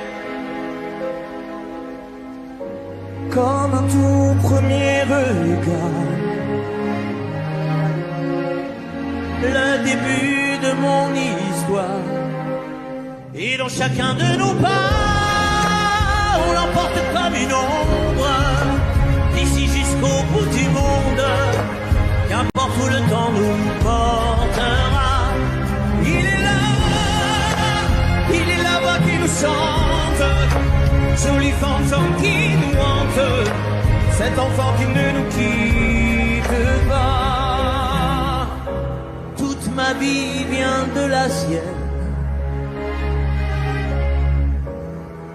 comme un tout premier regard, le début de mon histoire. Et dans chacun de nos pas, on l'emporte comme une ombre, d'ici jusqu'au bout du monde, qu'importe où le temps nous portera. Il est la voix qui nous chante, joli fantôme qui nous hante, cet enfant qui ne nous quitte pas. Toute ma vie vient de la sienne,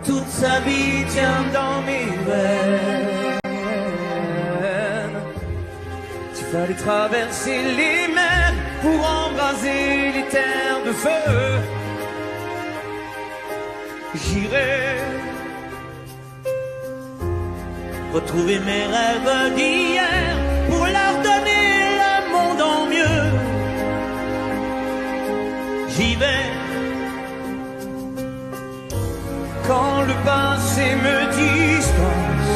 toute sa vie tient dans mes veines. Il fallait traverser les mers pour embraser les terres de feu. J'irai retrouver mes rêves d'hier pour leur donner le monde en mieux. J'y vais quand le passé me dispense.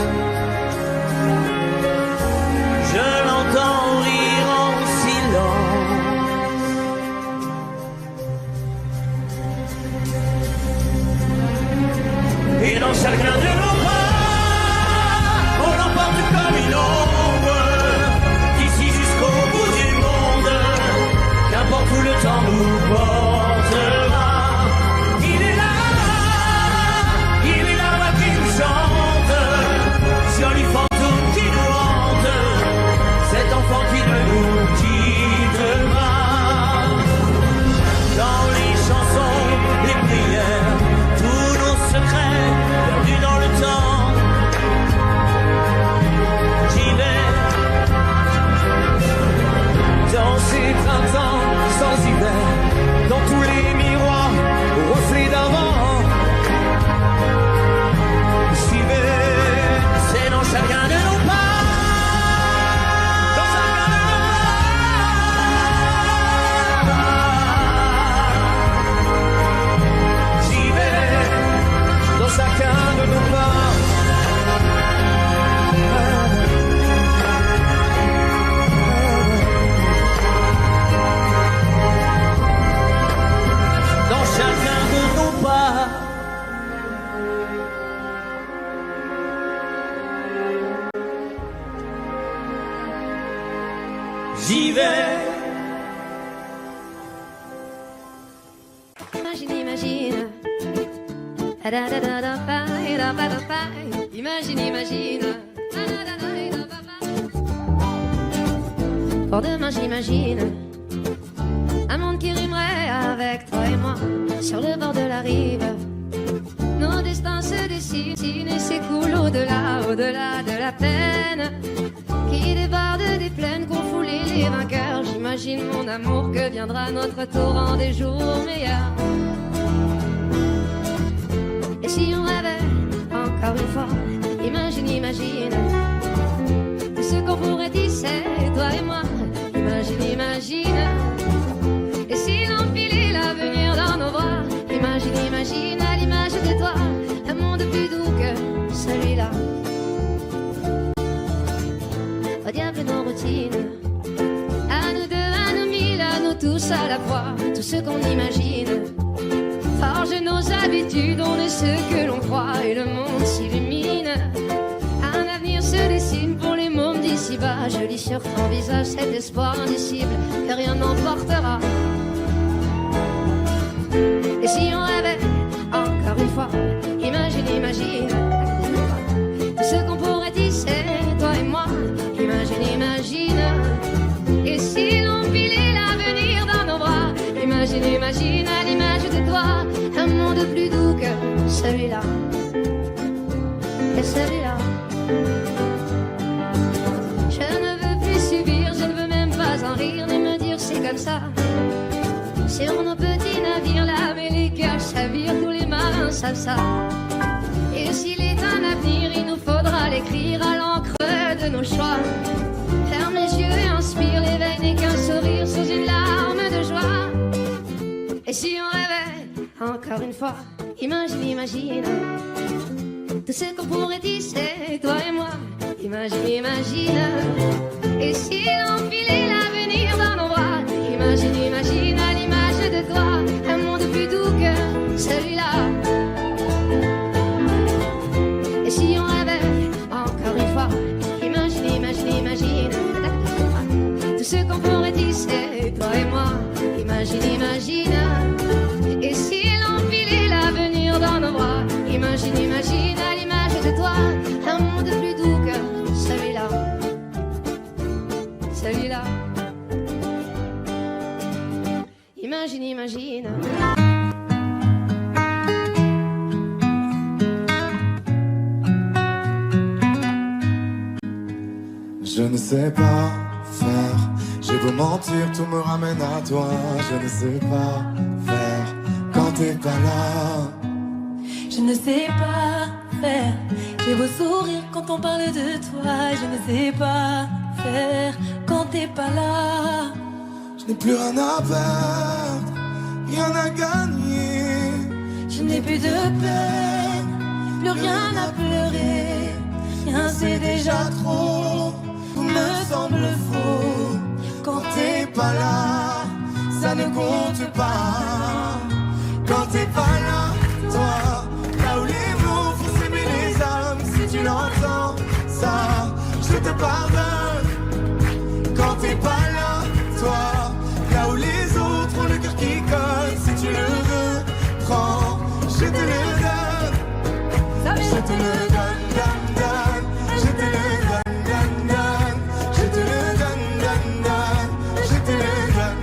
Je l'entends rire en silence. Et dans chacun de nos pas, on l'emporte comme une ombre, d'ici jusqu'au bout du monde, qu'importe où le temps nous portera. Il est la voix qui nous chante, joli fantôme qui nous hante, cet enfant qui ne nous quitte pas. Dans les chansons, les prières, tous nos secrets perdus dans le temps. J'y vais dans ces printemps sans hiver, dans tous les miroirs aux reflets d'avant. J'y vais, c'est dans chacun de nos pas. Chacun de nos pas, dans chacun de nos pas. J'y vais. Imagine. Imagine. Pour demain j'imagine un monde qui rimerait avec toi et moi sur le bord de la rive. Nos destins se dessinent et s'écoulent au-delà de la peine qui déborde des plaines qu'ont foulé les vainqueurs. J'imagine mon amour que viendra notre torrent des jours meilleurs. Et si on rêvait encore une fois, imagine tout ce qu'on pourrait tisser, toi et moi. Imagine. Et si l'empilait l'avenir dans nos bras, imagine à l'image de toi, un monde plus doux que celui-là. Au diable nos routines, à nous deux, à nous mille, à nous tous à la fois, tout ce qu'on imagine. Forge nos habitudes, on est ce que l'on croit et le monde s'illumine. Un avenir se dessine pour les mômes d'ici-bas. je lis sur ton visage cet espoir indicible que rien n'emportera. Et si on rêvait encore une fois, imagine, imagine tout ce qu'on pourrait tisser, toi et moi. Imagine, imagine. Et si l'on filait l'avenir dans nos bras, imagine, imagine à l'image de toi un monde plus doux que celui-là. Et celui-là. Je ne veux plus subir, je ne veux même pas en rire, ni me dire c'est comme ça. Sur nos petits navires là, mais les cœurs chavirent, tous les marins savent ça. Et s'il est un avenir, il nous faudra l'écrire à l'encre de nos choix. Ferme les yeux et inspire, l'éveil n'est qu'un sourire sous une larme de joie. Et si on rêvait encore une fois, imagine, imagine tout ce qu'on pourrait tisser, toi et moi. Imagine, imagine. Et si l'on filait l'avenir dans nos bras, imagine, imagine à l'image de toi un monde plus doux que celui-là. Et si on rêvait encore une fois, imagine, imagine, imagine tout ce qu'on pourrait tisser, toi et moi. Imagine, imagine. Et si l'on filait l'avenir dans nos bras, imagine, imagine à l'image de toi un monde plus doux que celui-là. Celui-là. Imagine, imagine. Je ne sais pas faire, j'ai beau mentir, tout me ramène à toi. Je ne sais pas faire quand t'es pas là. Je ne sais pas faire, j'ai beau sourire quand on parle de toi. Je ne sais pas faire quand t'es pas là. Je n'ai plus rien à perdre, rien à gagner. Je n'ai plus de peine, plus rien à pleurer. Rien c'est déjà trop, tout me semble faux. Quand t'es pas là, ça ne compte pas. Quand t'es pas là, toi, là où les mots font s'aimer les âmes. Si tu l'entends, ça, je te pardonne. Quand t'es pas là, toi, là où les autres ont le cœur qui colle. Si tu le veux, prends, je te le donne. Je te le donne, donne, donne. Je te le donne, donne, donne. Je te le donne, donne, donne. Je te le donne.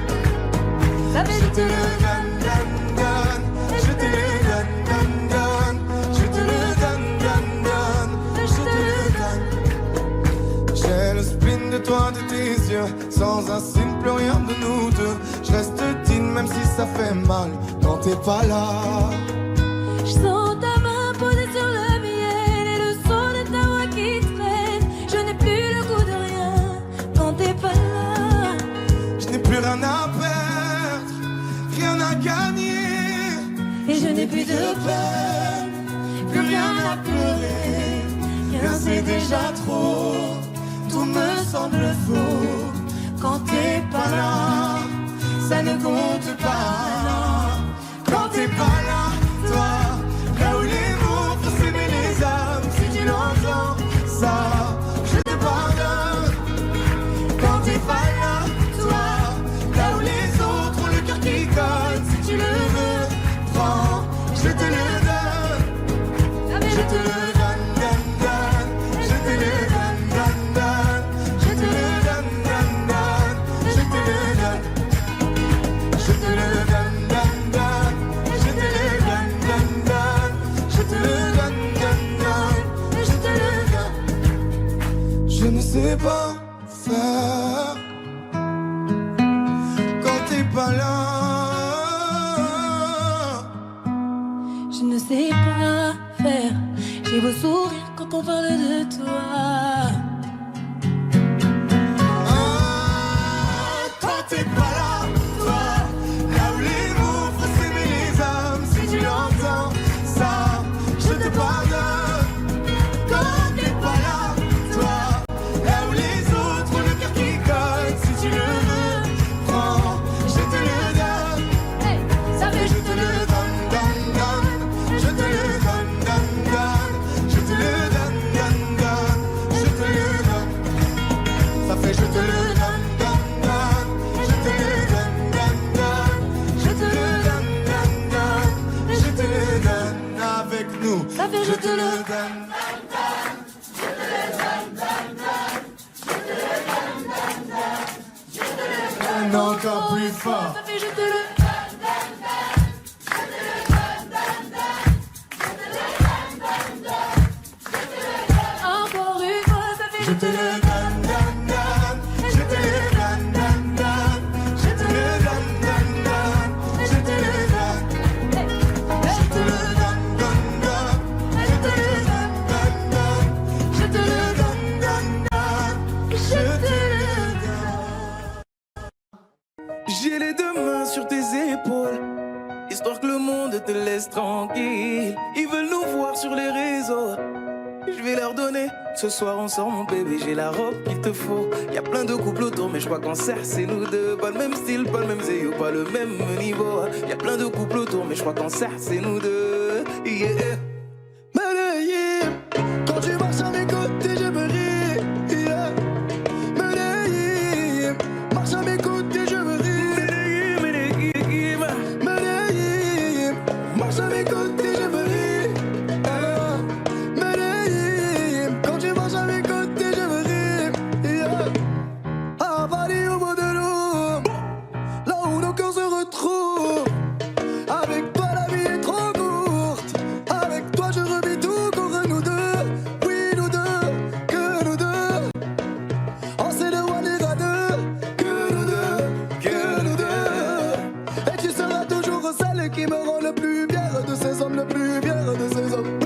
Je te le donne, donne, donne. Je te le donne, donne, donne. Je te le donne, donne, donne. Je te le donne. J'ai le spin de toi, de tes yeux. Sans un signe, plus rien de nous deux. Je reste digne même si ça fait mal. Quand t'es pas là. Je sens ta main posée sur le mien et le son de ta voix qui traîne. Je n'ai plus le goût de rien quand t'es pas là. Je n'ai plus rien à perdre, rien à gagner. Et je n'ai plus de peine, plus rien à pleurer. Rien c'est déjà trop, tout me semble faux. Quand t'es pas là, ça ne compte pas. Quand t'es pas là, toi, là où les mots font s'aimer les âmes. Si tu l'entends, ça, je te pardonne. Quand t'es pas là, toi, là où les autres ont le cœur qui colle. Si tu le veux, prends, je te le donne. Je te le donne, donne, donne. Je te le donne, donne, donne. Je te le donne, donne, donne. Je te le donne. Je te le donne, donne, donne. Je te le donne, donne, donne. Je te le donne, donne, donne. Je te le donne. Je ne sais pas faire quand t'es pas là. Je ne sais pas faire, j'ai beau sourire quand on parle de toi. Quand t'es pas là, toi, là où les mots font s'aimer les âmes. Si tu l'entends, ça, je te pardonne. Quand t'es pas là, toi, là où les autres ont le cœur qui colle. Si tu le veux, prends, je te le donne. Ça fait Je te le donne, donne, donne. Je te le donne, donne, donne. Je te le donne, donne, donne. Je te le Maintenant encore plus fort. Ça fait je te le encore une fois, ça fait Je te le donne, donne, donne. Je te le donne, donne, donne. Je te le donne, donne, donne. Je te le donne. Je te le donne, donne, donne. Je te le donne, donne, donne. Je te le donne, donne, donne. Je te le donne. J'ai les deux mains sur tes épaules, histoire que le monde te laisse tranquille. Ils veulent nous voir sur les réseaux, je vais leur donner. Ce soir on sort mon bébé, j'ai la robe qu'il te faut. Y'a plein de couples autour mais je crois qu'en cercle c'est nous deux. Pas le même style, pas le même zéyo, pas le même niveau. Y'a plein de couples autour mais je crois qu'en cercle c'est nous deux. Yeah. Medellín, quand tu marches à mes côtés je me ris. Yeah. Medellín, marche à mes côtés je me ris. Medellín, Medellín, marche à mes côtés je me ris. Medellín, quand tu marches à mes côtés je me ris. Yeah. À Paris au bout de l'eau, là où nos cœurs se retrouvent. Avec toi la vie est trop courte. Avec toi je revis tout contre nous deux. Oui nous deux, que nous deux. On sait de one et deux. Que nous deux, que nous deux. Et tu seras toujours celle qui me rend le plus fier de ces hommes, le plus fier de ces hommes.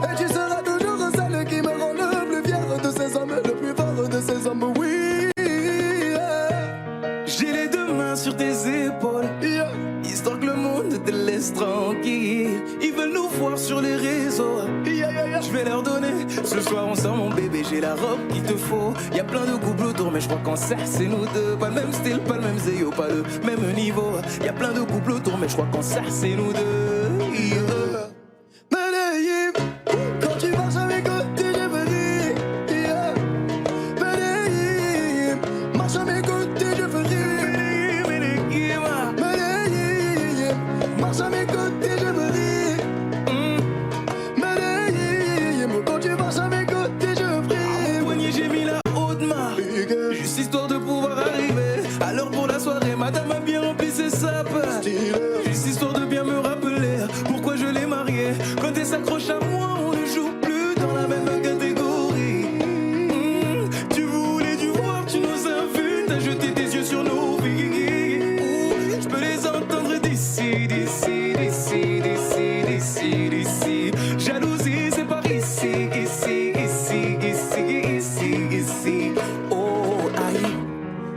Et tu seras toujours celle qui me rend le plus fier de ces hommes, le plus fort de ces hommes. Oui. J'ai les deux mains sur tes épaules, yeah. Histoire que le monde te laisse tranquille. Ils veulent nous voir sur les réseaux, yeah, yeah, yeah. Je vais leur donner. Ce soir on sort mon bébé, j'ai la robe qu'il te faut. Y'a plein de couples autour mais je crois qu'en cercle c'est nous deux. Pas le même style, pas le même zéyo, pas le même niveau. Y'a plein de couples autour mais je crois qu'en cercle c'est nous deux, yeah. Medellín, quand tu marches à mes côtés je me ris, yeah. Medellín, marche à mes côtés je me ris. Medellín, marche à mes côtés je me ris. Medellín, quand tu marches à mes côtés je prie. Au poignet j'ai mis la haute main, juste histoire de pouvoir arriver à l'heure pour la soirée. Madame a bien rempli ses sapes, juste histoire de bien me rappeler pourquoi je l'ai mariée. Quand elle s'accroche à moi on ne joue plus dans la même catégorie. Tu voulais du voir, tu nous as vus, t'as jeté tes yeux sur nos vies. Je peux les entendre d'ici, d'ici, d'ici, d'ici, d'ici, d'ici. Jalousie c'est par ici, ici, ici, ici, ici, ici. Oh aïe.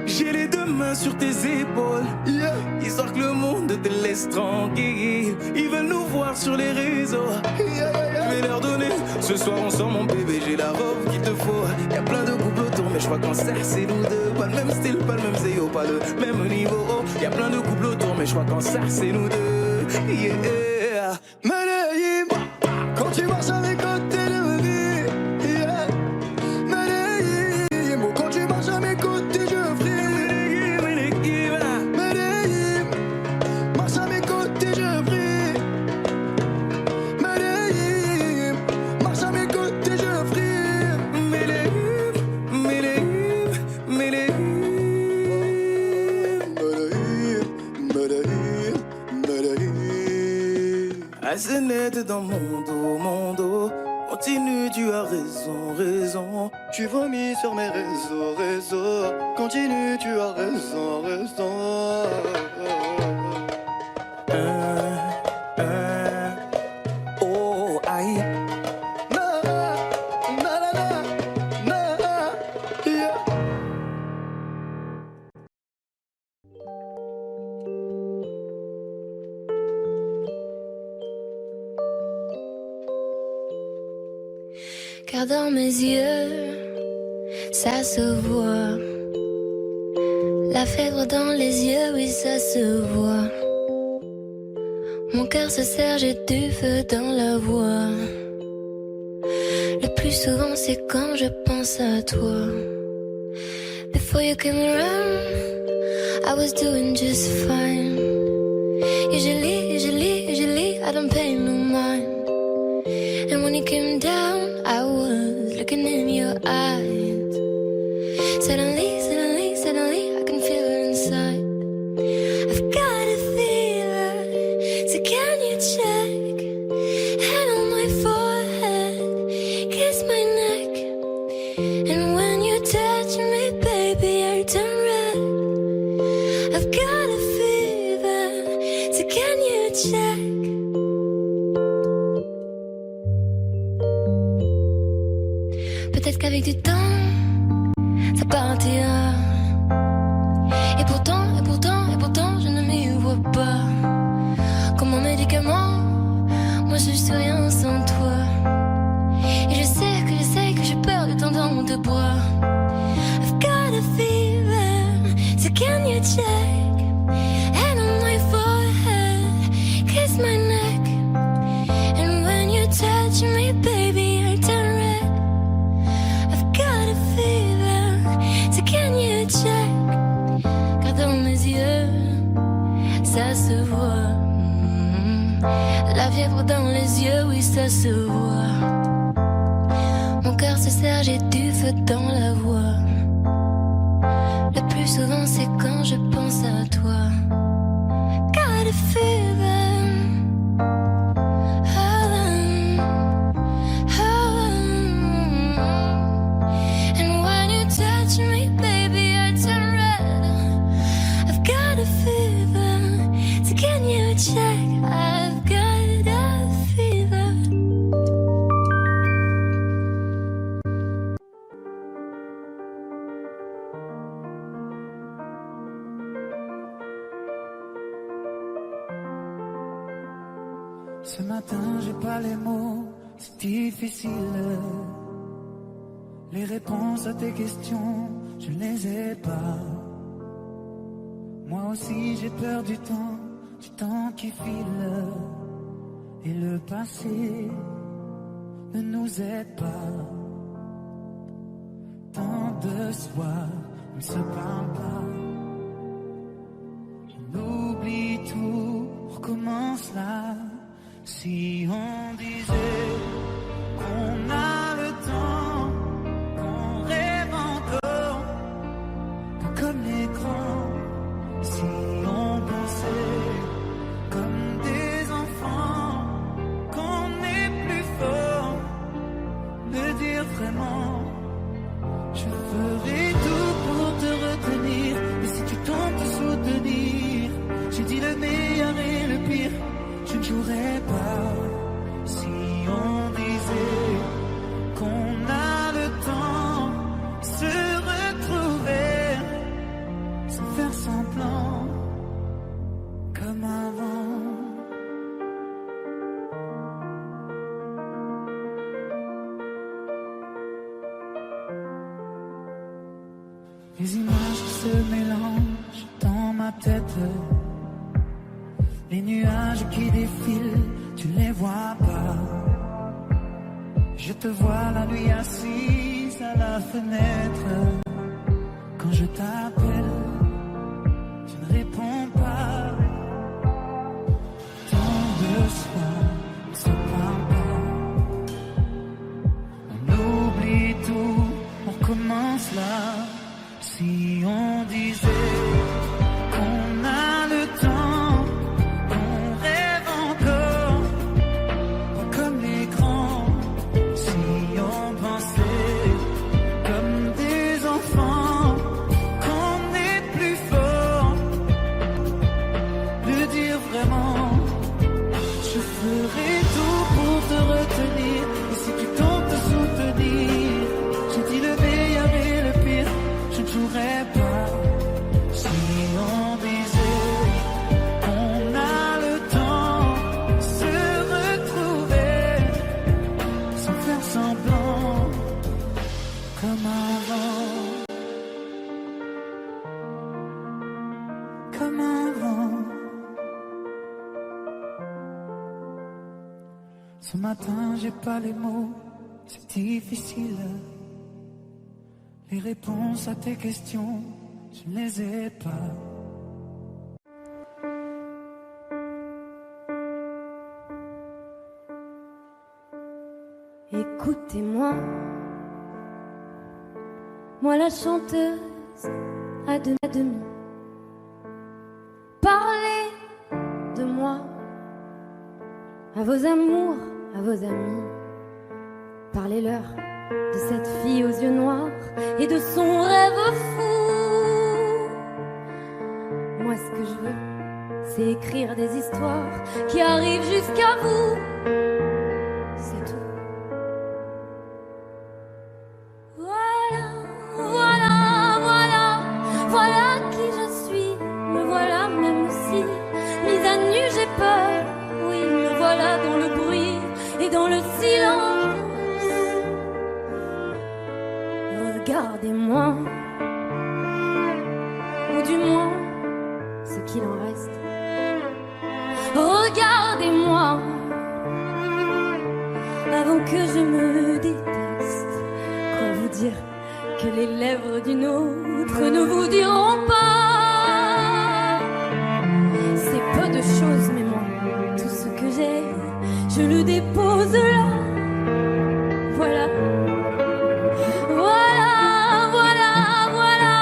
J'ai les deux mains sur tes épaules, yeah. Histoire que le monde te laisse tranquille. Ils veulent nous voir sur les réseaux, yeah, yeah, yeah. Je vais leur donner. Ce soir on sort mon bébé, j'ai la robe qu'il te faut. Y'a plein de couples autour mais je crois qu'en cercle c'est nous deux. Pas le même style, pas le même zéyo, pas le même niveau. Y'a plein de couples autour mais je crois qu'en cercle c'est nous deux, yeah. Medellín, quand tu marches à mes côtés je me ris, yeah. Medellín, quand tu marches à mes côtés je prie. Medellín, marche à mes côtés je prie. Medellín, marche à mes côtés je prie. Medellín, Medellín, Medellín. Medellín, Medellín. Assez net dans mon dos. Continue, tu as raison, raison. Tu vomis sur mes réseaux. Continue, tu as raison, raison. Oh, aïe. Na, na, na, na, yeah. Car dans mes yeux, ça se voit. La fièvre dans les yeux, oui, ça se voit. Mon cœur se serre, j'ai du feu dans la voix. Le plus souvent, c'est quand je pense à toi. Before you came around, I was doing just fine. Usually, I don't pay no mind. And when you came down, I was looking in your eyes. Suddenly, I can feel it inside. And when you touch me, baby, I turn red. I've got a fever, so can you check? Peut-être qu'avec du temps, ça partira. Et pourtant, je ne m'y vois pas. Comme un médicament, moi je suis rien sans toi. Et je sais que j'ai peur de temps dans tes bras. I've got a fever, so can you check? And on my forehead, kiss my neck. And when you touch me, baby, I turn red. I've got a fever, so can you check? Car dans mes yeux, ça se voit. La fièvre dans les yeux, oui, ça se voit. Mon cœur se serre, j'ai du feu dans la voix. Le plus souvent, c'est quand je pense à toi. Got a fever. And when you touch me, baby, I turn red. I've got a fever, so can you check? I've got a fever. Ce matin, j'ai pas les mots, c'est difficile. Les réponses à tes questions, je ne les ai pas. Moi aussi, j'ai peur du temps qui file. Et le passé ne nous aide pas. Tant de soirs, on ne se parle pas. On oublie tout, on recommence là. Si on disait qu'on a le temps, qu'on rêve encore, que comme les grands, si on pensait comme des enfants, qu'on est plus fort, de dire vraiment, je ferai tout pour te retenir, et si tu tentes de soutenir, j'ai dit le meilleur et le pire. Je ne jouerai pas si on disait qu'on a le temps de se retrouver sans faire semblant comme avant. Les images qui se mélangent dans ma tête. Les nuages qui défilent, tu ne les vois pas. Je te vois la nuit assise à la fenêtre. Quand je t'appelle, tu ne réponds pas. Tant de soirs, on ne se parle pas. On oublie tout, on recommence là. Si on disait qu'on a le temps, ce matin, j'ai pas les mots, c'est difficile. Les réponses à tes questions, je ne les ai pas. Écoutez-moi, moi la chanteuse à demi. Parlez de moi à vos amours, à vos amis. Parlez-leur de cette fille aux yeux noirs et de son rêve fou. Moi, ce que je veux, c'est écrire des histoires qui arrivent jusqu'à vous. C'est tout. Voilà, voilà, voilà, voilà qui je suis. Me voilà même si, mise à nu, j'ai peur. Oui, me voilà dans le bruit et dans le silence. Regardez-moi, ou du moins ce qu'il en reste. Regardez-moi, avant que je me déteste. Quoi vous dire que les lèvres d'une autre ne vous diront pas? C'est peu de choses, mais moi, tout ce que j'ai, je le dépose là. Voilà. Voilà, voilà, voilà,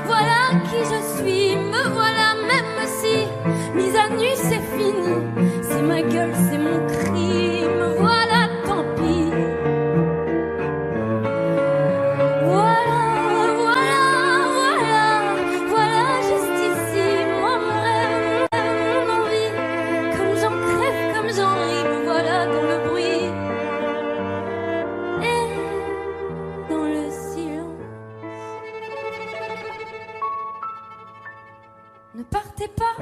voilà qui je suis. Me voilà même si, mise à nu, c'est fini. C'est ma gueule, c'est mon cri. Me voilà, tant pis. Voilà, voilà, voilà, voilà, juste ici. Moi, mon rêve, mon envie. Comme j'en crève, comme j'en ris. Me voilà dans le bruit et dans le silence. Ne partez pas,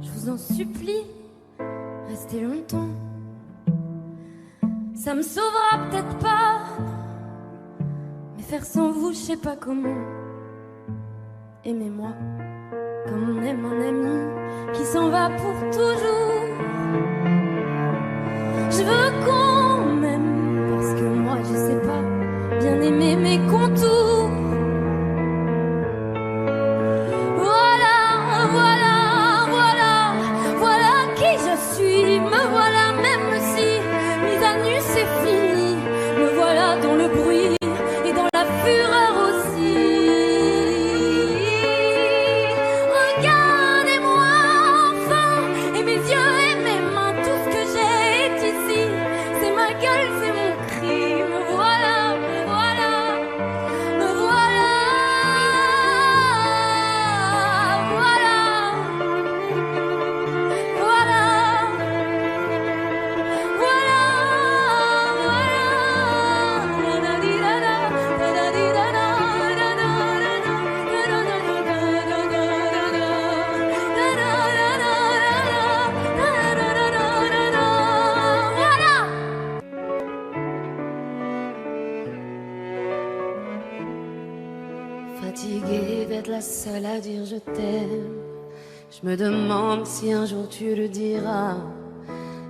je vous en supplie, restez longtemps. Ça me sauvera peut-être pas, mais faire sans vous, je sais pas comment. Aimez-moi comme on aime un ami qui s'en va pour toujours. Je veux qu'on m'aime parce que moi, je sais pas bien aimer mes contours. Voilà, voilà, voilà, voilà qui je suis. Me voilà même si, mise à nu, c'est fini. Me voilà dans le bruit et dans la fureur aussi. Regardez-moi enfin, et mes yeux et mes mains, tout ce que j'ai est ici. C'est ma gueule, c'est mon cri. Me voilà, me voilà, me voilà. Voilà, voilà, voilà, voilà. Fatiguée d'être la seule à dire je t'aime, je me demande si un jour tu le diras.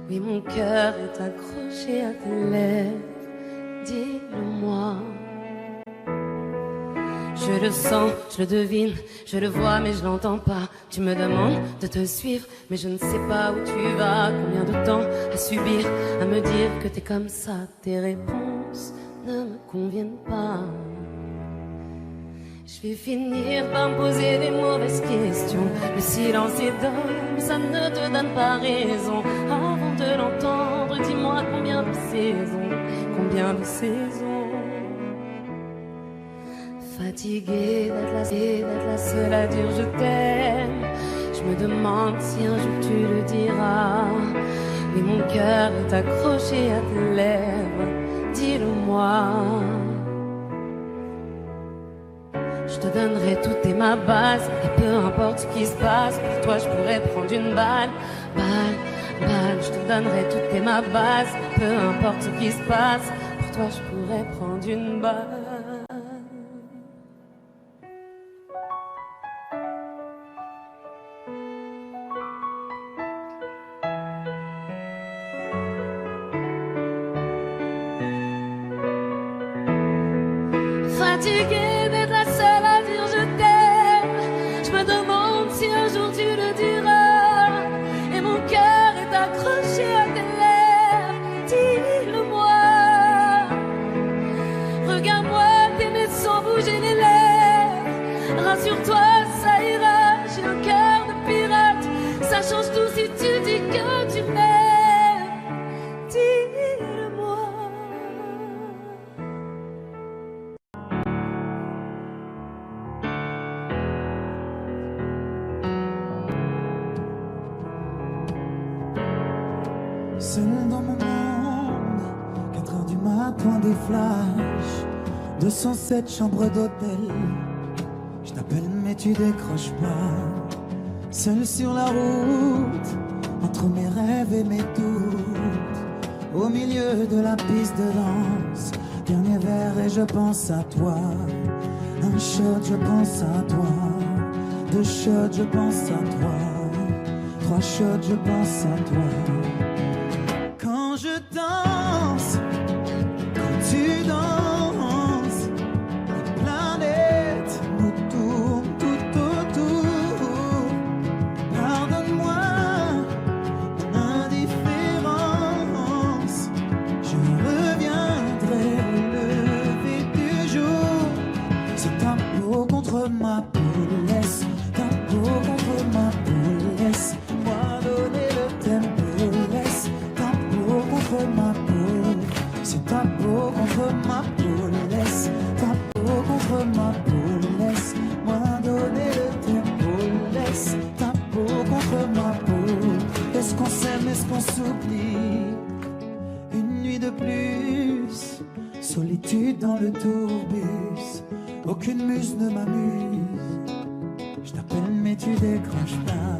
Oui, mon cœur est accroché à tes lèvres, dis-le-moi. Je le sens, je le devine, je le vois mais je l'entends pas. Tu me demandes de te suivre mais je ne sais pas où tu vas. Combien de temps à subir, à me dire que t'es comme ça. Tes réponses ne me conviennent pas. Je vais finir par me poser des mauvaises questions. Le silence est d'homme, ça ne te donne pas raison. Avant de l'entendre, dis-moi combien de saisons, combien de saisons. Fatiguée d'être la seule à dire je t'aime. Je me demande si un jour tu le diras. Oui, mon cœur est accroché à tes lèvres, dis-le-moi. Je te donnerai tout et ma base, et peu importe ce qui se passe, pour toi je pourrais prendre une balle. Je te donnerai tout et ma base, peu importe ce qui se passe, pour toi je pourrais prendre une balle. Fatiguée d'être la seule à dire je t'aime, je me demande si un jour tu le diras. Et mon cœur est accroché à tes lèvres, dis-le-moi. Regarde-moi t'aimer sans bouger les lèvres. Rassure-toi, ça ira, j'ai un cœur de pirate. Ça change tout si tu dis que tu m'aimes, dis-le-moi. Seul dans mon monde, 4 heures du matin, des flashs, 207 chambres d'hôtel. Je t'appelle mais tu décroches pas. Seul sur la route, entre mes rêves et mes doutes, au milieu de la piste de danse, dernier verre et je pense à toi. Un shot, je pense à toi. 2 shots, je pense à toi. 3 shots, je pense à toi. Quand je danse, quand tu danses, les planètes nous tournent tout autour. Pardonne-moi mon indifférence, je reviendrai au lever du jour. C'est ta peau contre ma peau, laisse ta peau contre ma peau, laisse-moi donner le tempo, laisse ta peau contre ma peau. C'est ta peau contre ma peau, laisse ta peau contre ma peau, laisse-moi donner le tempo, laisse ta peau contre ma peau. Est-ce qu'on s'aime, est-ce qu'on s'oublie? Une nuit de plus, solitude dans le tourbus, aucune muse ne m'amuse. Je t'appelle mais tu décroches pas.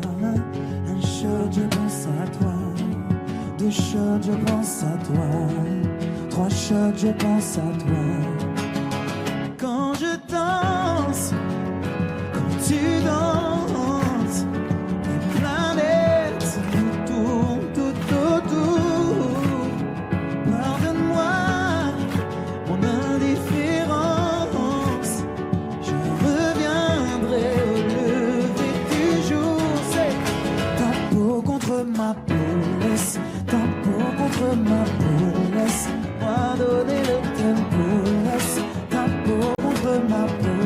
Un shot, je pense à toi. 2 shots, je pense à toi. 3 shots, je pense à toi. Quand je danse, quand tu danses, les planètes nous tournent tout autour. Pardonne-moi mon indifférence, je reviendrai au lever du jour. C'est ta peau contre ma peau, laisse ta peau contre ma peau, laisse-moi donner le tempo, laisse ta peau contre ma peau.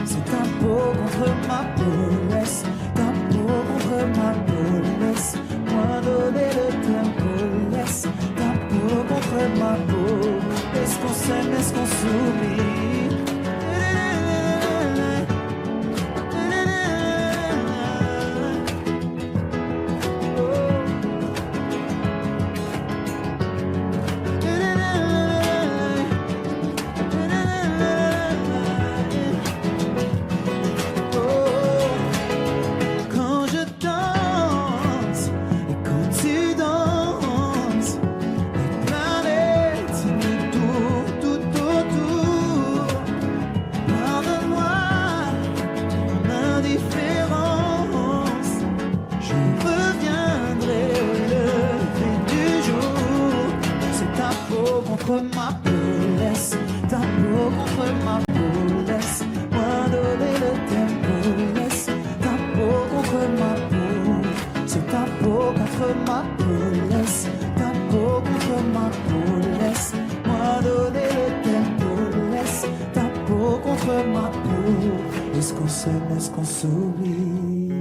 C'est ta peau contre ma peau, laisse ta peau contre ma peau, laisse-moi donner le tempo, laisse ta peau contre ma peau. Est-ce qu'on s'aime, est-ce qu'on s'oublie? Quand je danse et quand tu danses, les planètes nous tournent tout autour. Pardonne-moi mon indifférence, je reviendrai au lever du jour. C'est ta peau contre ma peau, laisse ta peau contre ma peau, laisse-moi donner le tempo, laisse ta peau contre ma peau. C'est ta peau contre ma peau, laisse ta peau contre ma peau, laisse-moi donner le tempo, laisse ta peau contre ma peau. Est-ce qu'on s'aime, est-ce qu'on s'oublie?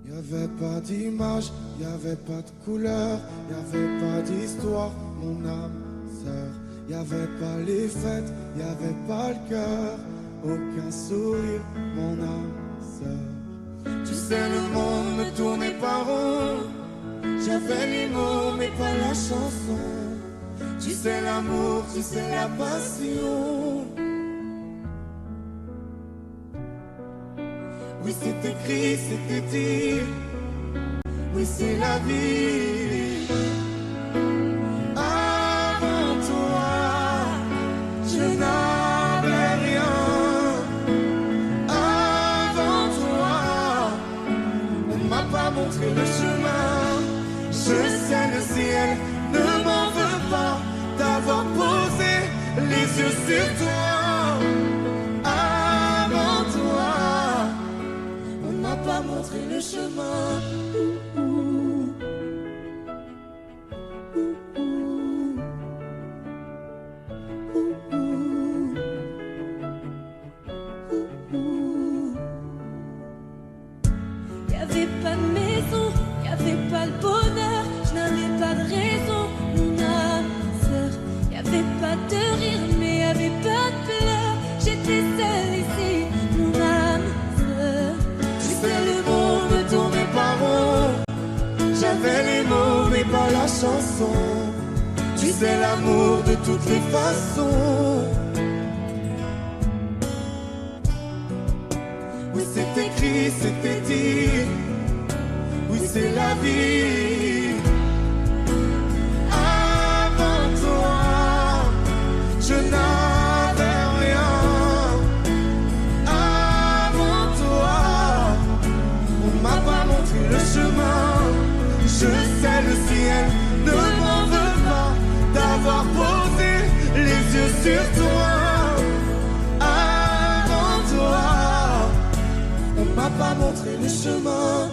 Y'avait pas d'image, y'avait pas de couleur, y'avait pas d'histoire, mon âme sœur. Y'avait pas les fêtes, y'avait pas le cœur, aucun sourire, mon âme sœur. Tu sais, le monde ne tournait pas rond, j'avais les mots mais pas la chanson. Tu sais l'amour, tu sais la passion. Oui, c'est écrit, c'était dit. Oui, c'est la vie. Avant toi, je n'avais rien. Avant toi, on m'a pas montré le chemin. Je sais, le ciel ne m'en veut pas d'avoir posé les yeux sur toi. Pas montrer le chemin. Y'avait pas de maison, y'avait pas le bonheur, je n'avais pas de raison, mon âme sœur. Y'avait pas de rire, mais y'avait pas de pleurs. J'étais seule. sais, le monde ne tournait pas rond. J'avais les mots, mais pas la chanson. Tu sais, l'amour de toutes les façons. Oui, c'est écrit, c'était dit. Oui, c'est la vie. Avant toi, je n'avais rien. Avant toi, on m'a pas montré le chemin. Je sais, le ciel ne m'en veut pas d'avoir posé les yeux sur toi. Avant toi, on m'a pas montré le chemin.